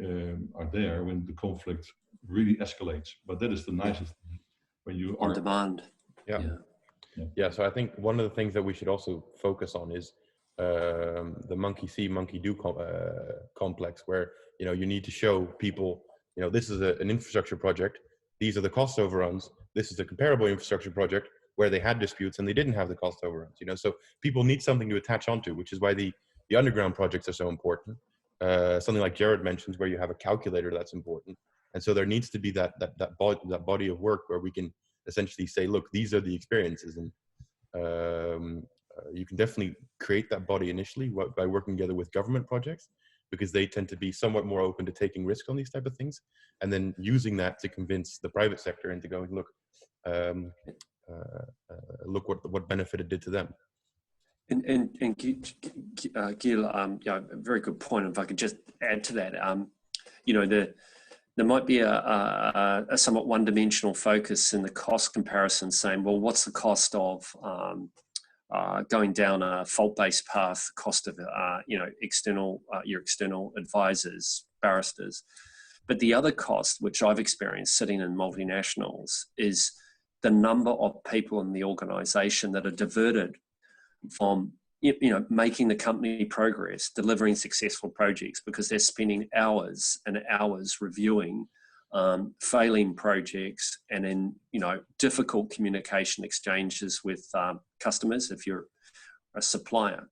C: are there when the conflict really escalates. But that is the nicest thing when you are
D: on demand.
A: Yeah. So I think one of the things that we should also focus on is the monkey see, monkey do complex, where you need to show people, this is an infrastructure project. These are the cost overruns. This is a comparable infrastructure project where they had disputes and they didn't have the cost overruns. So people need something to attach onto, which is why the underground projects are so important. Something like GERARD mentions, where you have a calculator, that's important. And so there needs to be that body of work where we can essentially say, look, these are the experiences, and you can definitely create that body initially by working together with government projects, because they tend to be somewhat more open to taking risks on these type of things, and then using that to convince the private sector into going, look, look what benefit it did to them.
D: And Gil, yeah, a very good point. If I could just add to that, there might be a somewhat one-dimensional focus in the cost comparison, saying, well, what's the cost of going down a fault-based path, cost of your external advisors, barristers. But the other cost, which I've experienced sitting in multinationals, is the number of people in the organization that are diverted from making the company progress, delivering successful projects, because they're spending hours and hours reviewing failing projects and in difficult communication exchanges with customers if you're a supplier.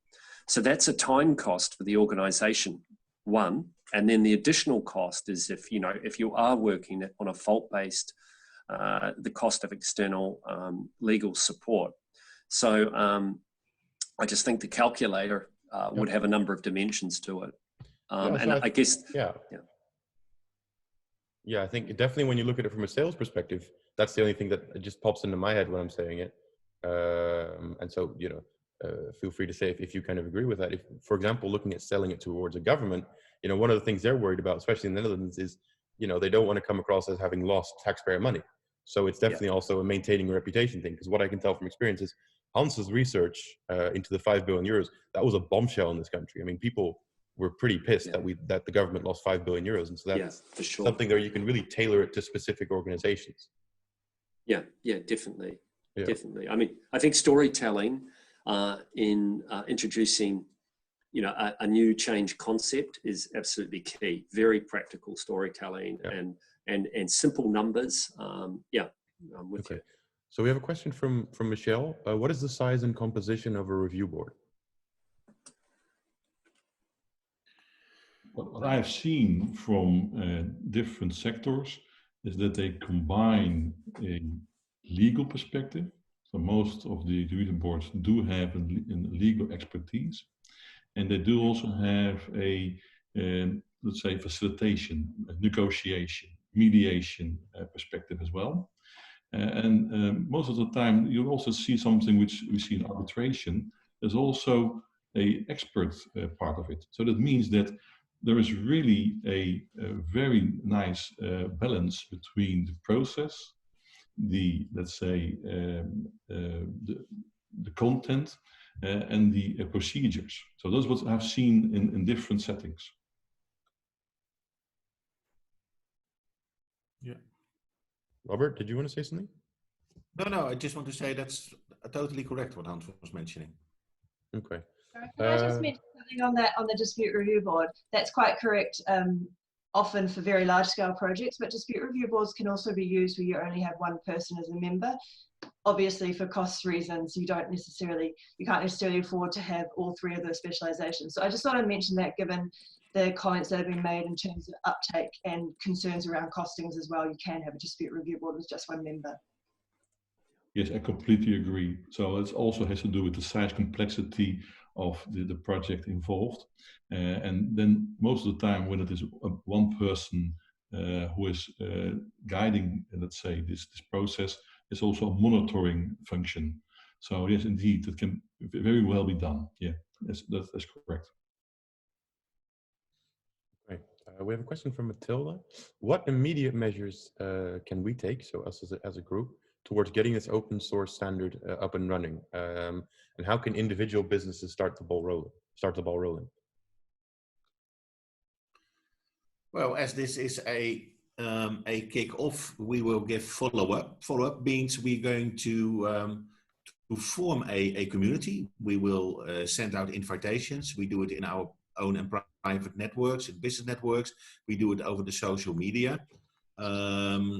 D: So that's a time cost for the organization, one. And then the additional cost is if you are working on a fault-based, the cost of external legal support. So I just think the calculator would have a number of dimensions to it. I guess...
A: Yeah, I think definitely when you look at it from a sales perspective, that's the only thing that just pops into my head when I'm saying it. And so, feel free to say if you kind of agree with that. If, for example, looking at selling it towards a government, one of the things they're worried about, especially in the Netherlands, is, they don't want to come across as having lost taxpayer money. So it's definitely also a maintaining a reputation thing. Because what I can tell from experience is Hans's research into the 5 billion euros, that was a bombshell in this country. I mean, people were pretty pissed that the government lost 5 billion euros. And so that's
D: for sure.
A: something there you can really tailor it to specific organizations.
D: Yeah, definitely. Yeah. Definitely. I mean, I think storytelling in introducing, a new change concept is absolutely key. Very practical storytelling and simple numbers. I'm with you.
A: So we have a question from Michelle. What is the size and composition of a review board?
C: What I've seen from different sectors is that they combine a legal perspective. So most of the review boards do have a legal expertise, and they do also have a, let's say, facilitation, negotiation, mediation perspective as well. And most of the time, you also see something which we see in arbitration. There's also an expert part of it. So that means that there is really a very nice balance between the process, the, let's say, the content, and the procedures. So that's what I've seen in different settings.
B: Yeah.
A: Robert, did you want to say something?
B: No, I just want to say that's totally correct what Hans was mentioning.
A: Okay.
F: Can I just mention something on that, on the dispute review board? That's quite correct, often for very large scale projects, but dispute review boards can also be used where you only have one person as a member. obviously for cost reasons, you can't necessarily afford to have all three of those specializations. So I just want to mention that, given the comments that have been made in terms of uptake and concerns around costings as well, you can have a dispute review board with just one member.
C: Yes, I completely agree. So it also has to do with the size complexity of the project involved. And then most of the time when it is one person who is guiding, let's say, this process, it's also a monitoring function. So yes, indeed, it can very well be done. Yeah, that's correct.
A: Right. We have a question from Matilda. What immediate measures can we take, so us as a group, towards getting this open source standard up and running? And how can individual businesses start the ball rolling?
B: Well, as this is a kick-off, we will give follow-up. Follow-up means we're going to form a community. We will send out invitations. We do it in our own and private networks and business networks. We do it over the social media.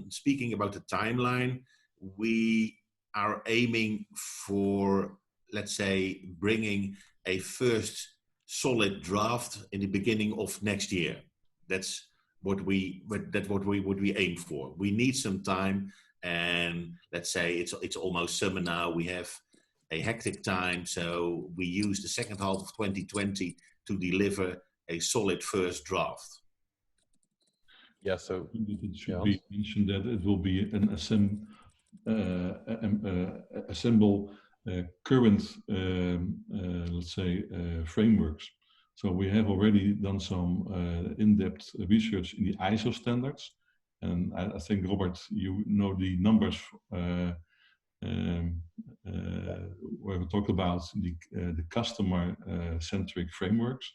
B: Speaking about the timeline, we are aiming for, let's say, bringing a first solid draft in the beginning of next year. That's what we aim for. We need some time, and let's say it's almost summer now. We have a hectic time, so we use the second half of 2020 to deliver a solid first draft.
A: Yeah, so
C: it should be mentioned that it will be an assemble current, let's say, frameworks. So we have already done some in-depth research in the ISO standards, and I think, Robert, you know the numbers where we talked about the customer-centric frameworks,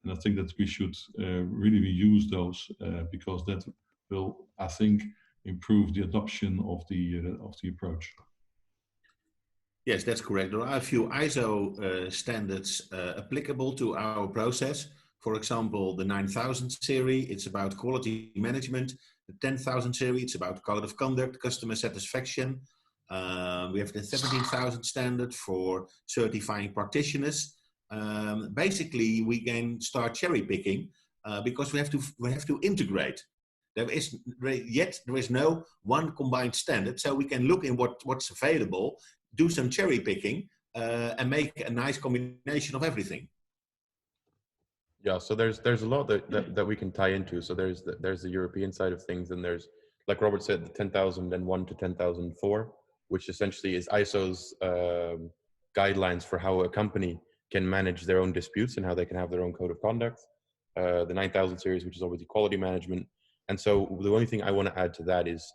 C: and I think that we should really reuse those because that will, I think, improve the adoption of the approach.
B: Yes, that's correct. There are a few ISO standards applicable to our process. For example, the 9000 series, it's about quality management. The 10,000 series, it's about code of conduct, customer satisfaction. We have the 17,000 standard for certifying practitioners. Basically, we can start cherry picking because we have to integrate. There is no one combined standard, so we can look in what's available, do some cherry picking, and make a nice combination of everything.
A: Yeah, so there's a lot that we can tie into. So there's the European side of things, and there's, like Robert said, the 10,001 to 10,004, which essentially is ISO's guidelines for how a company can manage their own disputes and how they can have their own code of conduct. The 9000 series, which is obviously quality management. And so the only thing I want to add to that is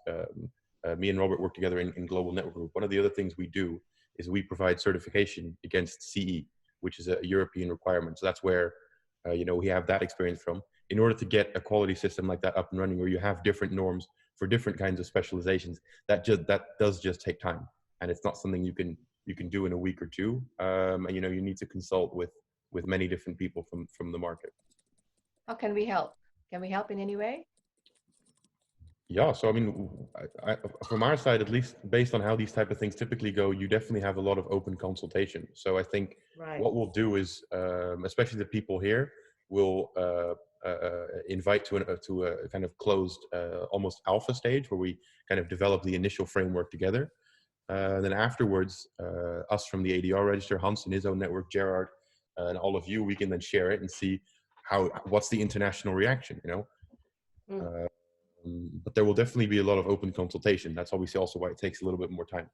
A: me and Robert work together in Global Network Group. One of the other things we do is we provide certification against CE, which is a European requirement. So that's where we have that experience from. In order to get a quality system like that up and running, where you have different norms for different kinds of specializations, that does just take time, and it's not something you can do in a week or two. And you need to consult with many different people from the market.
G: How can we help? Can we help in any way?
A: Yeah, so I mean, from our side, at least based on how these type of things typically go, you definitely have a lot of open consultation. So I think what we'll do is, especially the people here, we'll invite to a kind of closed, almost alpha stage where we kind of develop the initial framework together. Then afterwards, us from the ADR register, Hans and his own network, GERARD, and all of you, we can then share it and see what's the international reaction, but there will definitely be a lot of open consultation. That's obviously also why it takes a little bit more time.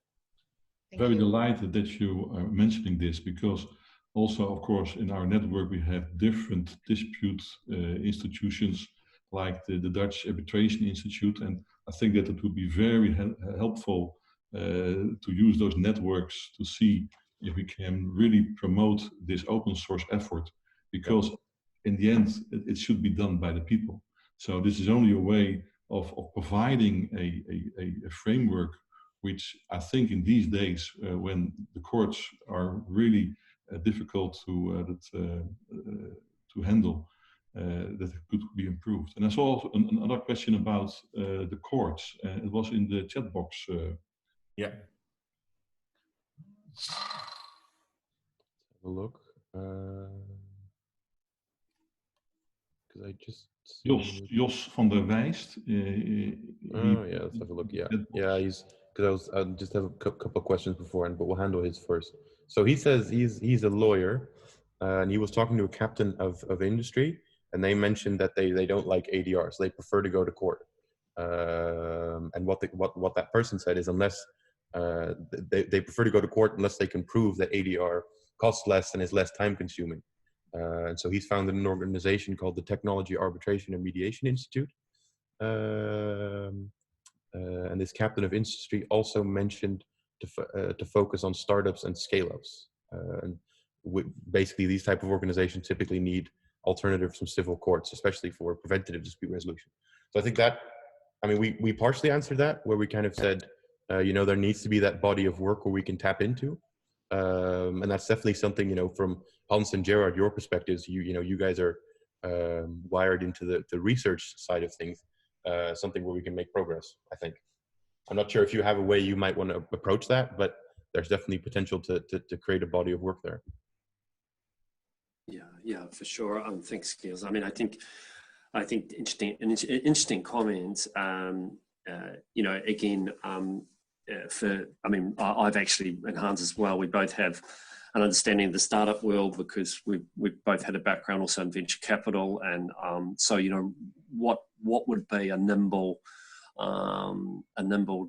C: Very delighted that you are mentioning this, because also, of course, in our network, we have different dispute institutions like the Dutch Arbitration Institute. And I think that it would be very helpful to use those networks to see if we can really promote this open source effort, because in the end, it should be done by the people. So this is only a way of providing a framework, which I think in these days, when the courts are really difficult to handle, that it could be improved. And I saw another question about the courts. It was in the chat box.
B: Yeah.
A: Have a look. Because I just.
C: Jos van der Wijst.
A: Oh yeah, let's have a look. Yeah, he's because I just have a couple of questions beforehand, but we'll handle his first. So he says he's a lawyer, and he was talking to a captain of industry, and they mentioned that they don't like ADRs. They prefer to go to court. And what that person said is unless they prefer to go to court unless they can prove that ADR costs less and is less time consuming. And so he's founded an organization called the Technology Arbitration and Mediation Institute. And this captain of industry also mentioned to focus on startups and scale-ups. And basically, these type of organizations typically need alternatives from civil courts, especially for preventative dispute resolution. So I think that, I mean, we partially answered that, where we kind of said, you know, there needs to be that body of work where we can tap into. And that's definitely something, you know, from Hans and Gerard, your perspectives, you know, you guys are wired into the research side of things, something where we can make progress, I think. I'm not sure if you have a way you might want to approach that, but there's definitely potential to create a body of work there.
D: Yeah, for sure. Thanks, Gilles. I mean, I think interesting comments. You know, again, I've actually, and Hans as well, we both have an understanding of the startup world because we've both had a background also in venture capital, and so you know what would be a nimble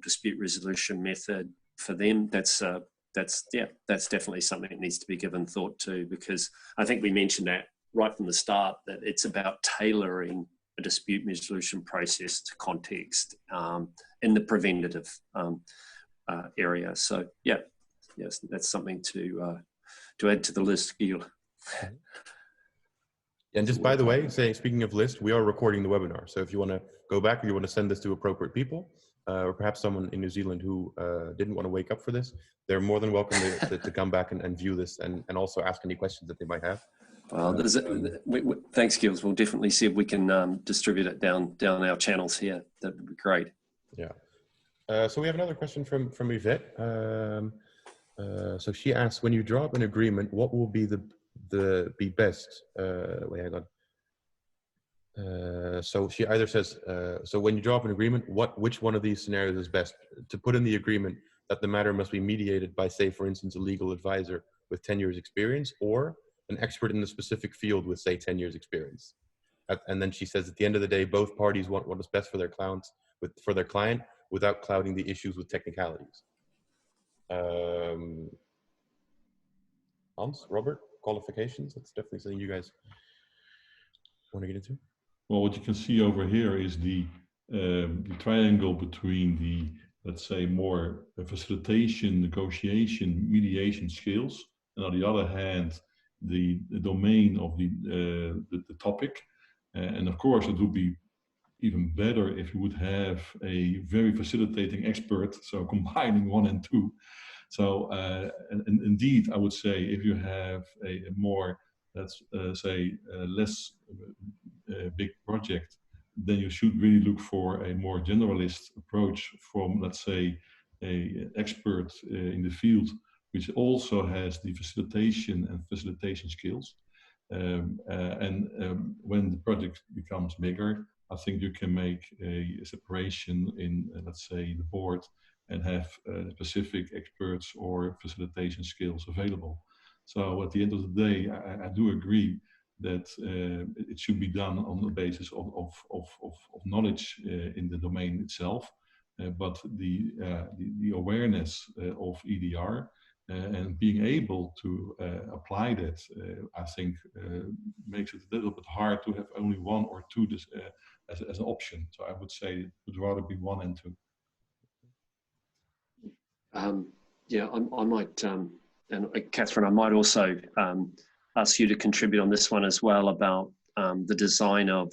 D: dispute resolution method for them. That's definitely something that needs to be given thought to, because I think we mentioned that right from the start, that it's about tailoring a dispute resolution process to context in the preventative area. So yes, that's something to add to the list, Gilles.
A: And just by the way, speaking of list, we are recording the webinar. So if you want to go back or you want to send this to appropriate people, or perhaps someone in New Zealand who didn't want to wake up for this, they're more than welcome to come back and view this and also ask any questions that they might have.
D: Well, thanks, Gilles. We'll definitely see if we can distribute it down our channels here. That would be great.
A: Yeah. So we have another question from Yvette. So she asks, when you draw up an agreement, what will be the best? Wait, hang on. So she either says, so when you draw up an agreement, which one of these scenarios is best? To put in the agreement that the matter must be mediated by, say, for instance, a legal advisor with 10 years experience, or an expert in the specific field with, say, 10 years experience. And then she says, at the end of the day, both parties want what is best for their client without clouding the issues with technicalities. Hans, Robert, qualifications? That's definitely something you guys want to get into.
C: Well, what you can see over here is the triangle between the, let's say, more facilitation, negotiation, mediation skills, and on the other hand, the domain of the topic. And of course, it would be even better if you would have a very facilitating expert, so combining 1 and 2. So, and indeed, I would say if you have a more, let's say, less big project, then you should really look for a more generalist approach from, let's say, an expert in the field, which also has the facilitation skills. When the project becomes bigger, I think you can make a separation in, let's say, the board and have specific experts or facilitation skills available. So at the end of the day, I do agree that it should be done on the basis of knowledge in the domain itself, but the awareness of EDR and being able to apply that, I think, makes it a little bit hard to have only 1 or 2 as an option. So I would say it would rather be 1 and 2.
D: Yeah, I might, and Catherine, I might also ask you to contribute on this one as well about the design of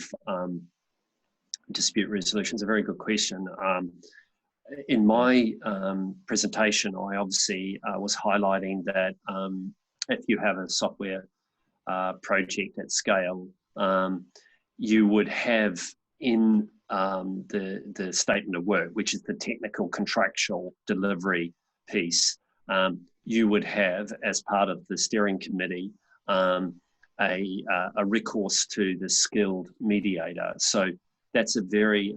D: dispute resolution. It's a very good question. In my presentation, I obviously was highlighting that if you have a software project at scale, you would have in the statement of work, which is the technical contractual delivery piece, you would have, as part of the steering committee, a recourse to the skilled mediator. So that's a very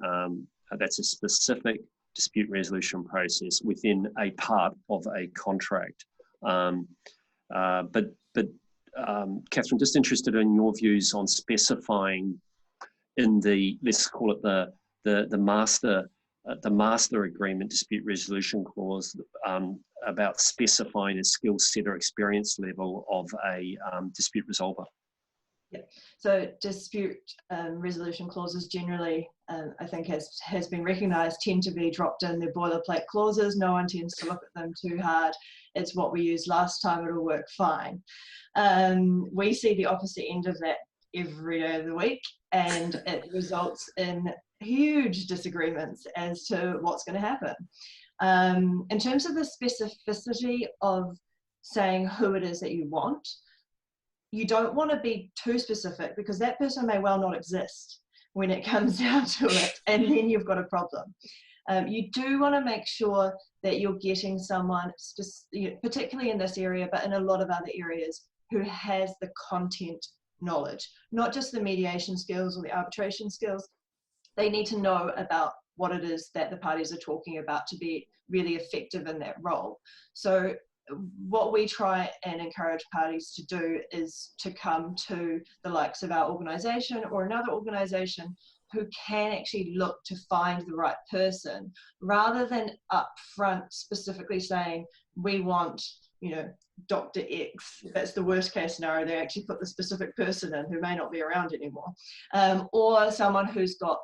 D: that's a specific dispute resolution process within a part of a contract. Catherine, just interested in your views on specifying in the, let's call it the master agreement dispute resolution clause, about specifying a skill set or experience level of a dispute resolver.
F: Yeah. So dispute resolution clauses generally, I think has been recognised, tend to be dropped in. They're boilerplate clauses. No one tends to look at them too hard. It's what we used last time. It'll work fine. We see the opposite end of that every day of the week, and it results in huge disagreements as to what's going to happen. In terms of the specificity of saying who it is that you want, you don't want to be too specific, because that person may well not exist when it comes down to it, and then you've got a problem. You do want to make sure that you're getting someone, particularly in this area, but in a lot of other areas, who has the content knowledge, not just the mediation skills or the arbitration skills. They need to know about what it is that the parties are talking about to be really effective in that role. So what we try and encourage parties to do is to come to the likes of our organisation or another organisation who can actually look to find the right person, rather than upfront specifically saying, we want, Dr. X. That's the worst case scenario. They actually put the specific person in who may not be around anymore. Or someone who's got,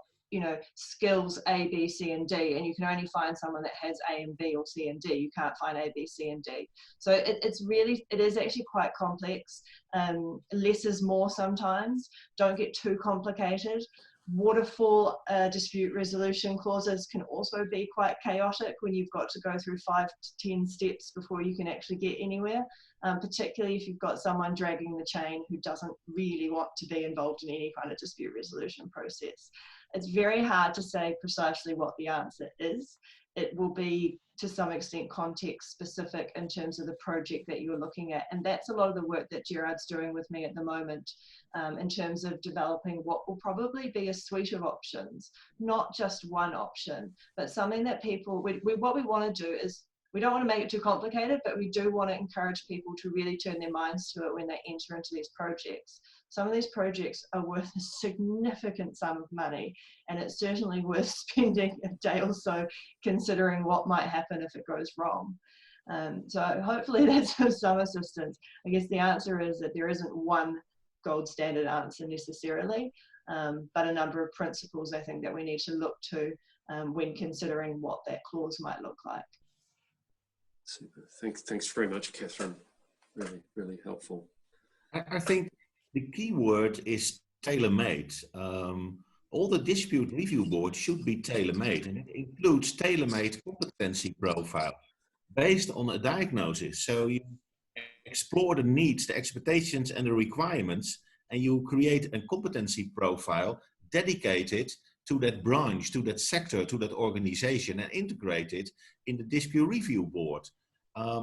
F: skills A, B, C, and D, and you can only find someone that has A and B or C and D. You can't find A, B, C, and D. So it is actually quite complex. Less is more sometimes. Don't get too complicated. Waterfall dispute resolution clauses can also be quite chaotic when you've got to go through 5 to 10 steps before you can actually get anywhere, particularly if you've got someone dragging the chain who doesn't really want to be involved in any kind of dispute resolution process. It's very hard to say precisely what the answer is. It will be, to some extent, context specific in terms of the project that you're looking at. And that's a lot of the work that Gerard's doing with me at the moment, in terms of developing what will probably be a suite of options, not just one option, but something that people, what we want to do is, we don't want to make it too complicated, but we do want to encourage people to really turn their minds to it when they enter into these projects. Some of these projects are worth a significant sum of money, and it's certainly worth spending a day or so considering what might happen if it goes wrong. So hopefully that's of some assistance. I guess the answer is that there isn't one gold standard answer necessarily, but a number of principles I think that we need to look to when considering what that clause might look like.
D: Super. Thanks very much, Catherine. Really, really helpful.
B: I think the key word is tailor-made. All the dispute review boards should be tailor-made, and it includes tailor-made competency profile based on a diagnosis. So you explore the needs, the expectations, and the requirements, and you create a competency profile dedicated to that branch, to that sector, to that organization, and integrate it in the dispute review board.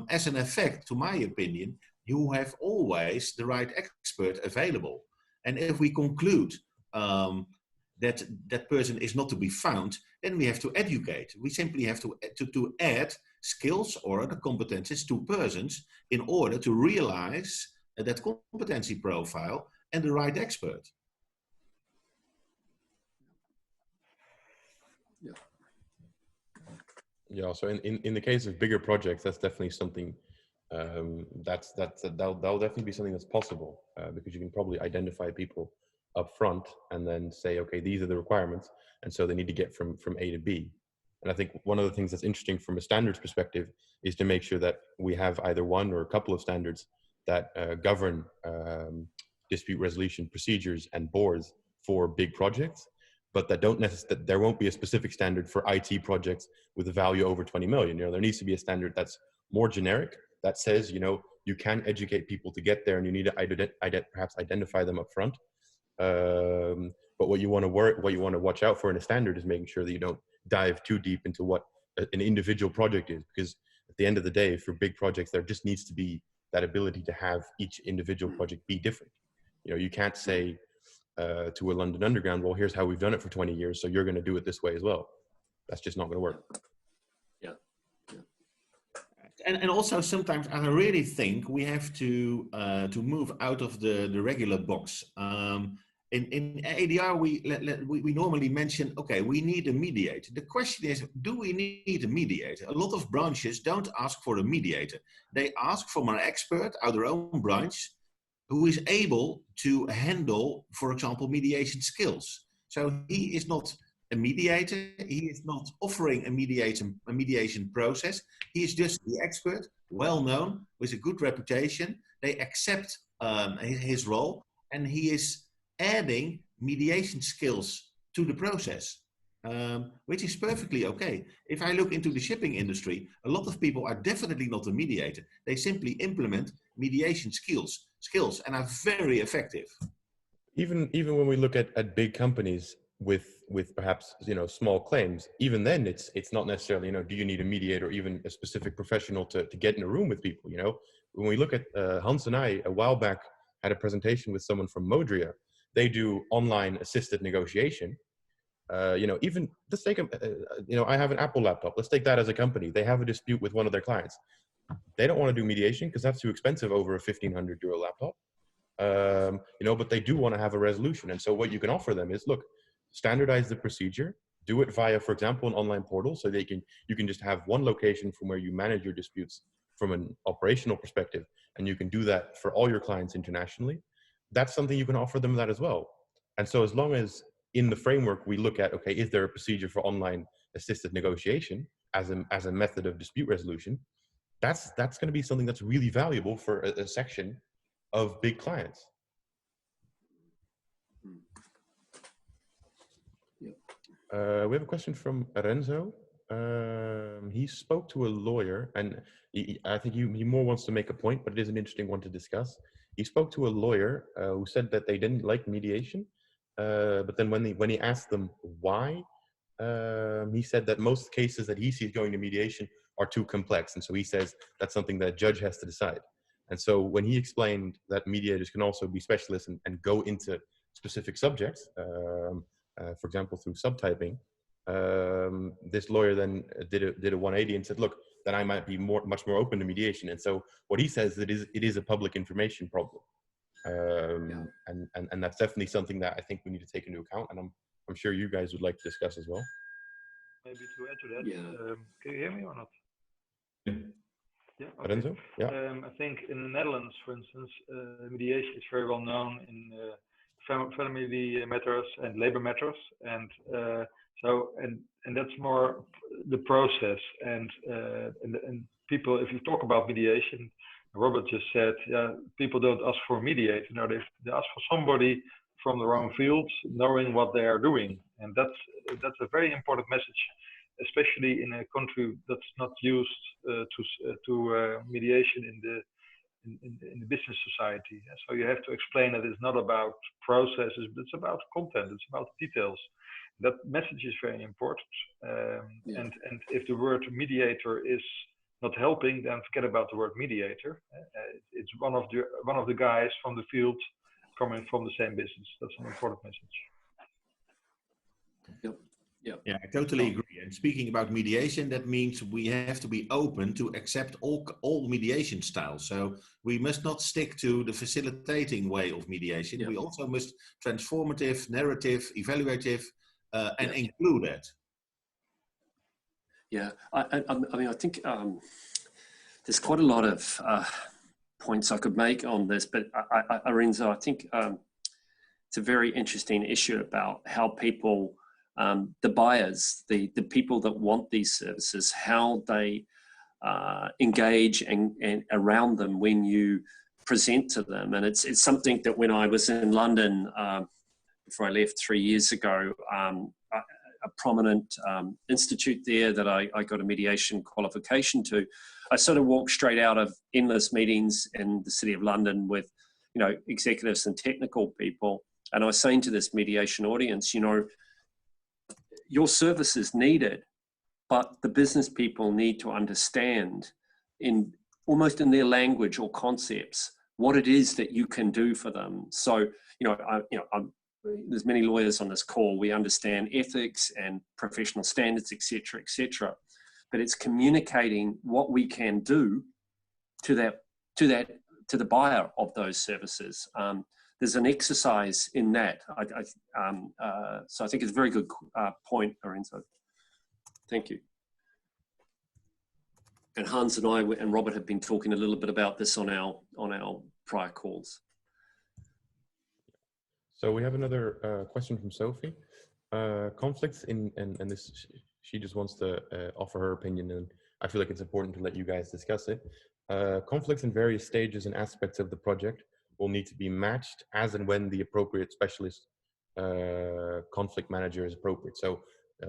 B: As an effect, to my opinion, you have always the right expert available. And if we conclude that that person is not to be found, then we have to educate. We simply have to add skills or other competencies to persons in order to realize that competency profile and the right expert.
A: Yeah, so in the case of bigger projects, that's definitely something that'll definitely be something that's possible, because you can probably identify people up front and then say, okay, these are the requirements, and so they need to get from A to B. And I think one of the things that's interesting from a standards perspective is to make sure that we have either one or a couple of standards that govern dispute resolution procedures and boards for big projects, but that don't necessarily, there won't be a specific standard for IT projects with a value over 20 million. There needs to be a standard that's more generic, that says, you can educate people to get there, and you need to perhaps identify them up front. But what you want to watch out for in a standard is making sure that you don't dive too deep into what an individual project is, because at the end of the day, for big projects, there just needs to be that ability to have each individual project be different. You know, you can't say to a London Underground, well, here's how we've done it for 20 years, so you're going to do it this way as well. That's just not going to work.
D: Yeah.
B: And also sometimes I really think we have to move out of the regular box. In ADR, we normally mention, okay, we need a mediator. The question is, do we need a mediator? A lot of branches don't ask for a mediator. They ask from an expert out their own branch who is able to handle, for example, mediation skills. So he is not a mediator. He is not offering a mediation process. He is just the expert, well known, with a good reputation. They accept his role, and he is adding mediation skills to the process, which is perfectly okay. If I look into the shipping industry, a lot of people are definitely not a mediator. They simply implement mediation skills, and are very effective.
A: Even when we look at big companies with perhaps, you know, small claims, even then it's not necessarily, you know, do you need a mediator or even a specific professional to get in a room with people? You know, when we look at Hans and I a while back had a presentation with someone from Modria. They do online assisted negotiation. You know, even let's take you know, I have an Apple laptop. Let's take that as a company. They have a dispute with one of their clients. They don't want to do mediation because that's too expensive over a €1,500 laptop. You know, but they do want to have a resolution. And so what you can offer them is, look, standardize the procedure, do it via, for example, an online portal, so you can just have one location from where you manage your disputes from an operational perspective, and you can do that for all your clients internationally. That's something you can offer them that as well. And so as long as in the framework we look at, okay, is there a procedure for online assisted negotiation as a method of dispute resolution? That's going to be something that's really valuable for a section of big clients. We have a question from Renzo. He spoke to a lawyer, and I think he more wants to make a point, but it is an interesting one to discuss. He spoke to a lawyer who said that they didn't like mediation, but then when he asked them why, he said that most cases that he sees going to mediation are too complex, and so he says that's something that a judge has to decide. And so when he explained that mediators can also be specialists and go into specific subjects, for example, through subtyping, this lawyer then did a 180 and said, look, then I might be much more open to mediation. And so what he says that it is a public information problem. And that's definitely something that I think we need to take into account. And I'm sure you guys would like to discuss as well.
H: Maybe to add to that,
D: Yeah.
H: Can you hear me or not? Yeah. Okay.
A: Lorenzo? Yeah.
H: I think in the Netherlands, for instance, mediation is very well known in family matters and labor matters, and that's more the process. And people, if you talk about mediation, Robert just said, yeah, people don't ask for a mediator. No, they ask for somebody from their own field, knowing what they are doing, and that's a very important message, especially in a country that's not used to mediation in the business society. So you have to explain that it's not about processes, but it's about content, it's about details. That message is very important. And if the word mediator is not helping, then forget about the word mediator. It's one of the guys from the field coming from the same business. That's an important message.
D: Yep.
B: Yeah, I totally agree. And speaking about mediation, that means we have to be open to accept all mediation styles. So we must not stick to the facilitating way of mediation. Yeah. We also must transformative, narrative, evaluative, and include that.
D: Yeah, I mean, I think there's quite a lot of points I could make on this, but Renzo, I think it's a very interesting issue about how people, the buyers, the people that want these services, how they engage and around them when you present to them. And it's something that when I was in London, before I left 3 years ago, a prominent institute there that I got a mediation qualification to, I sort of walked straight out of endless meetings in the City of London with, you know, executives and technical people. And I was saying to this mediation audience, you know, your service is needed, but the business people need to understand almost in their language or concepts, what it is that you can do for them. So, there's many lawyers on this call. We understand ethics and professional standards, etc., etc. But it's communicating what we can do to the buyer of those services. There's an exercise in that. So I think it's a very good point, Lorenzo. Thank you. And Hans and I and Robert have been talking a little bit about this on our prior calls.
A: So we have another question from Sophie. Conflicts and this, she just wants to offer her opinion, and I feel like it's important to let you guys discuss it. Conflicts in various stages and aspects of the project will need to be matched as and when the appropriate specialist conflict manager is appropriate. So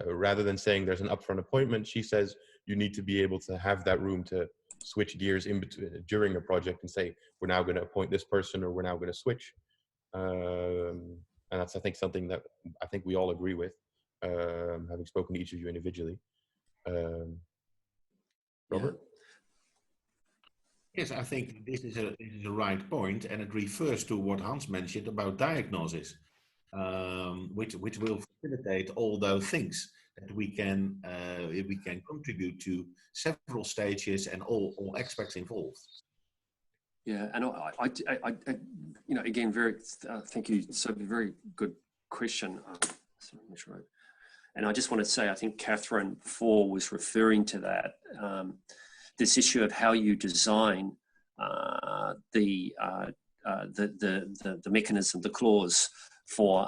A: rather than saying there's an upfront appointment, she says you need to be able to have that room to switch gears in between during a project and say, we're now going to appoint this person, or we're now going to switch. And that's, I think, something that I think we all agree with, having spoken to each of you individually. Robert?
B: Yes, I think this is a right point, and it refers to what Hans mentioned about diagnosis, which will facilitate all those things that we can contribute to several stages and all aspects involved.
D: Yeah, and I again, thank you. So very good question. And I just want to say, I think Catherine before was referring to that, this issue of how you design the mechanism, the clause for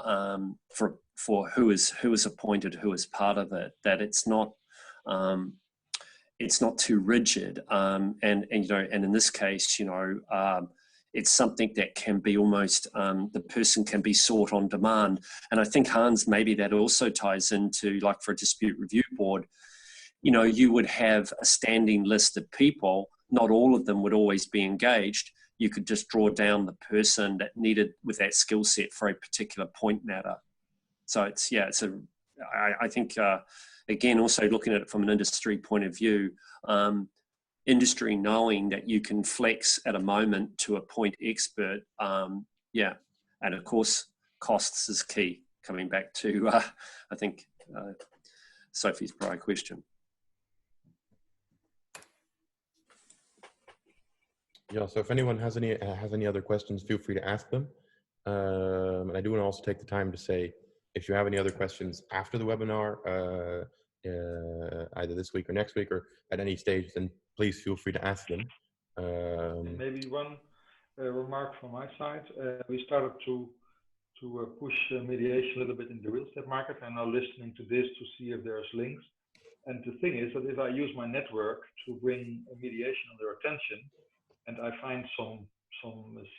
D: who is appointed, who is part of it. That it's not too rigid, and in this case, it's something that can be almost, the person can be sought on demand. And I think, Hans, maybe that also ties into, like for a dispute review board, you would have a standing list of people. Not all of them would always be engaged. You could just draw down the person that needed with that skill set for a particular point matter. So I think, again, also looking at it from an industry point of view, industry knowing that you can flex at a moment to appoint expert, and of course costs is key, coming back to I think Sophie's prior question.
A: Yeah, so if anyone has any other questions, feel free to ask them. And I do want to also take the time to say, if you have any other questions after the webinar, either this week or next week or at any stage, then please feel free to ask them.
H: Maybe one remark from my side. We started to push mediation a little bit in the real estate market. I'm now listening to this to see if there's links. And the thing is that if I use my network to bring mediation on their attention, and I find some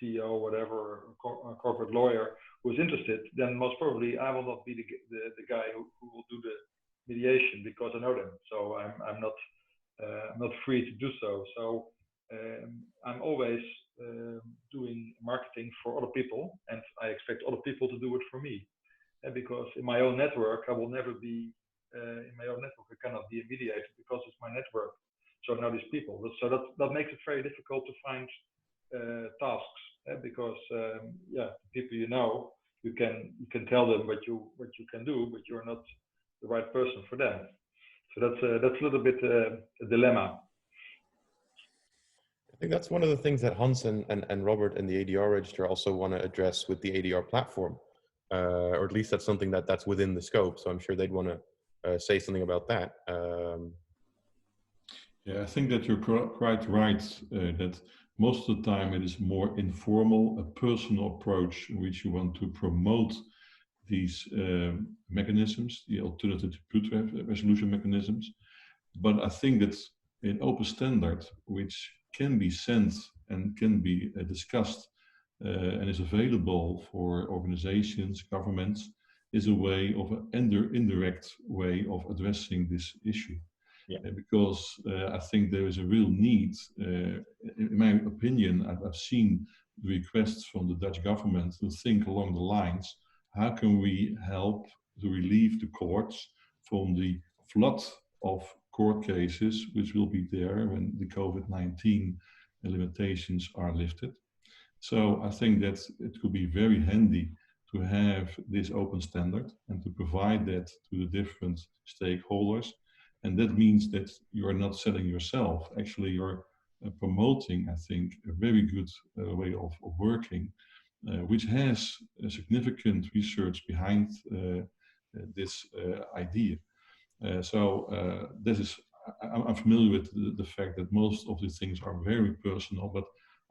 H: CEO, whatever, corporate lawyer who is interested, then most probably I will not be the guy who will do the mediation, because I know them. So I'm not free to do so. So I'm always doing marketing for other people, and I expect other people to do it for me. Because in my own network, I will never be in my own network. I cannot be a mediator because it's my network. So now these people. So that makes it very difficult to find tasks, because people you can tell them what you can do, but you're not the right person for them. So that's a little bit a dilemma.
A: I think that's one of the things that Hans and Robert and the ADR register also want to address with the ADR platform, or at least that's something that's within the scope. So I'm sure they'd want to say something about that.
C: Yeah, I think that you're quite right, that most of the time it is more informal, a personal approach in which you want to promote these mechanisms, the alternative dispute resolution mechanisms. But I think that an open standard, which can be sent and can be discussed and is available for organizations, governments, is a way of an indirect way of addressing this issue. Yeah. Because I think there is a real need, in my opinion, I've seen requests from the Dutch government to think along the lines, how can we help to relieve the courts from the flood of court cases, which will be there when the COVID-19 limitations are lifted. So I think that it could be very handy to have this open standard and to provide that to the different stakeholders. And that means that you are not selling yourself. Actually, you're promoting, I think, a very good way of working, which has a significant research behind this idea. This is, I'm familiar with the fact that most of these things are very personal, but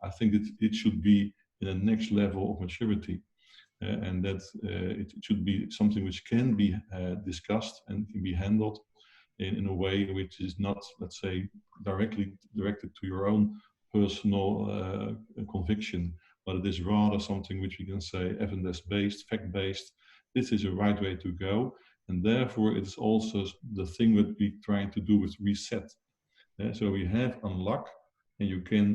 C: I think that it should be in the next level of maturity, and that it should be something which can be discussed and can be handled in a way which is not, let's say, directly directed to your own personal conviction, but it is rather something which we can say evidence-based, fact-based. This is a right way to go, and therefore it's also the thing that we're trying to do with reset. So we have unlock, and you can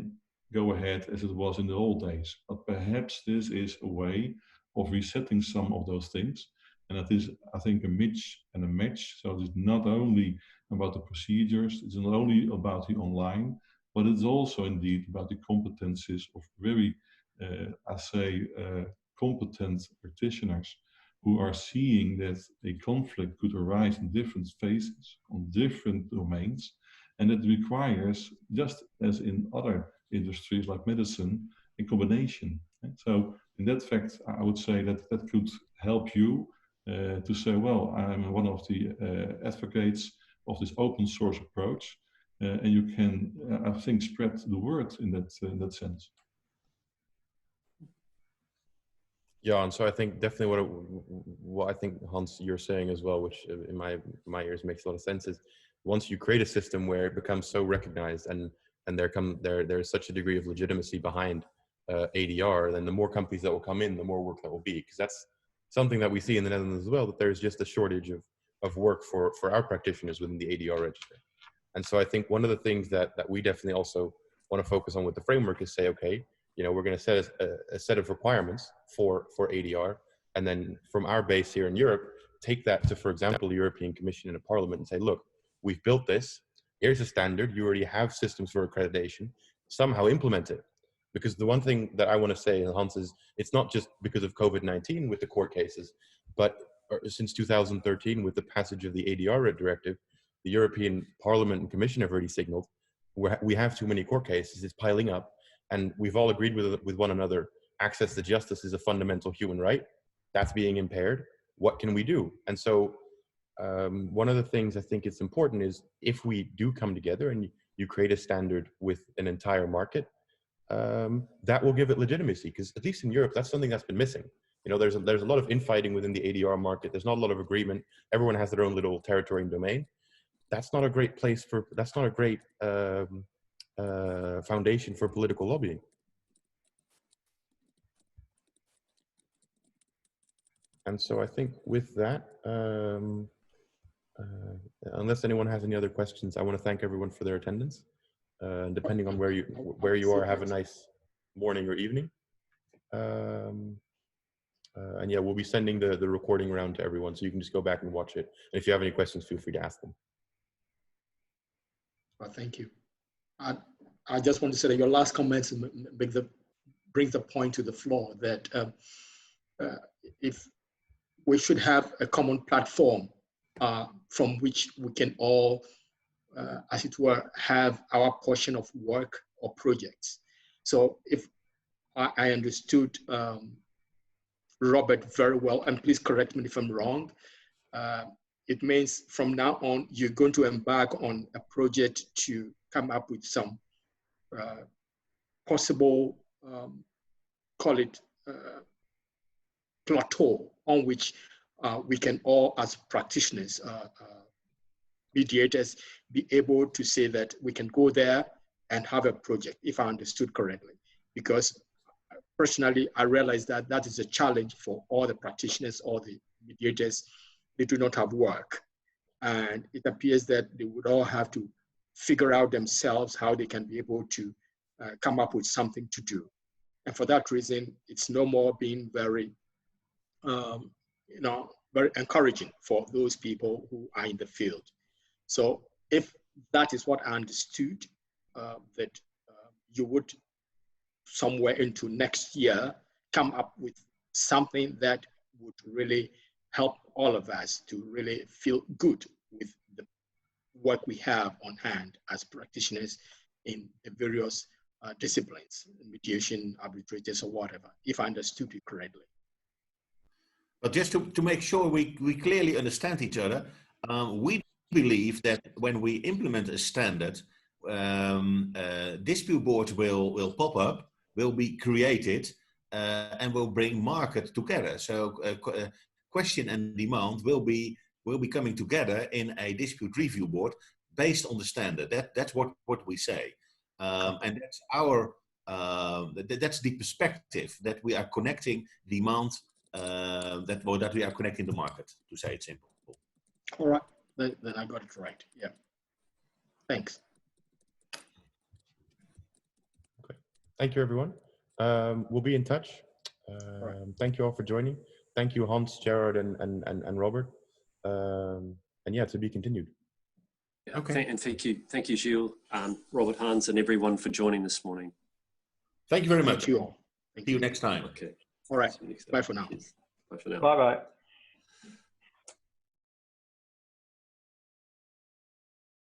C: go ahead as it was in the old days. But perhaps this is a way of resetting some of those things. And that is, I think, a mix and a match. So it's not only about the procedures, it's not only about the online, but it's also indeed about the competencies of very, competent practitioners who are seeing that a conflict could arise in different phases, on different domains. And it requires, just as in other industries like medicine, a combination. So in that fact, I would say that that could help you to say, well, I'm one of the advocates of this open source approach, and you can, I think, spread the word in that sense.
A: Yeah, and so I think definitely what I think, Hans, you're saying as well, which in my ears makes a lot of sense, is once you create a system where it becomes so recognized and there's such a degree of legitimacy behind ADR, then the more companies that will come in, the more work that will be, because that's something that we see in the Netherlands as well, that there's just a shortage of work for our practitioners within the ADR register. And so I think one of the things that we definitely also want to focus on with the framework is say, okay, we're going to set a set of requirements for ADR, and then from our base here in Europe, take that to, for example, the European Commission and a Parliament and say, look, we've built this, here's a standard, you already have systems for accreditation, somehow implement it. Because the one thing that I want to say, Hans, is it's not just because of COVID-19 with the court cases, but since 2013 with the passage of the ADR Directive, the European Parliament and Commission have already signaled we have too many court cases, it's piling up, and we've all agreed with one another, access to justice is a fundamental human right, that's being impaired, what can we do? And so one of the things I think it's important is if we do come together and you create a standard with an entire market, that will give it legitimacy, because at least in Europe, that's something that's been missing. There's a lot of infighting within the ADR market. There's not a lot of agreement. Everyone has their own little territory and domain. That's not a great place that's not a great foundation for political lobbying. And so I think with that, unless anyone has any other questions, I want to thank everyone for their attendance. Depending on where you are, have a nice morning or evening. And yeah, we'll be sending the recording around to everyone, so you can just go back and watch it. And if you have any questions, feel free to ask them.
I: Well, thank you. I just want to say that your last comments brings the point to the floor that if we should have a common platform from which we can all, as it were, have our portion of work or projects. So if I understood Robert very well, and please correct me if I'm wrong, it means from now on, you're going to embark on a project to come up with some possible, call it plateau on which we can all, as practitioners, mediators, be able to say that we can go there and have a project, if I understood correctly. Because personally, I realize that that is a challenge for all the practitioners, all the mediators. They do not have work. And it appears that they would all have to figure out themselves how they can be able to come up with something to do. And for that reason, it's no more being very, very encouraging for those people who are in the field. So if that is what I understood, that you would somewhere into next year come up with something that would really help all of us to really feel good with the work we have on hand as practitioners in the various disciplines, mediation, arbitrators, or whatever, if I understood it correctly.
B: But just to make sure we clearly understand each other, we believe that when we implement a standard, dispute boards will pop up, will be created, and will bring market together. So question and demand will be coming together in a dispute review board based on the standard. That's what we say, and that's our that's the perspective, that we are connecting demand, that we are connecting the market, to say it simple.
I: All right, then I got it right. Yeah, thanks.
A: Okay, thank you, everyone. We'll be in touch.
I: Right.
A: Thank you all for joining. Thank you, Hans, Gerard, and Robert. And yeah, to be continued.
D: Okay. And thank you, Gilles, Robert, Hans, and everyone for joining this morning.
B: Thank you very much.
I: Thank you all.
B: See you next time.
D: Okay.
I: All right. Bye for now.
D: Bye for now.
H: Bye-bye.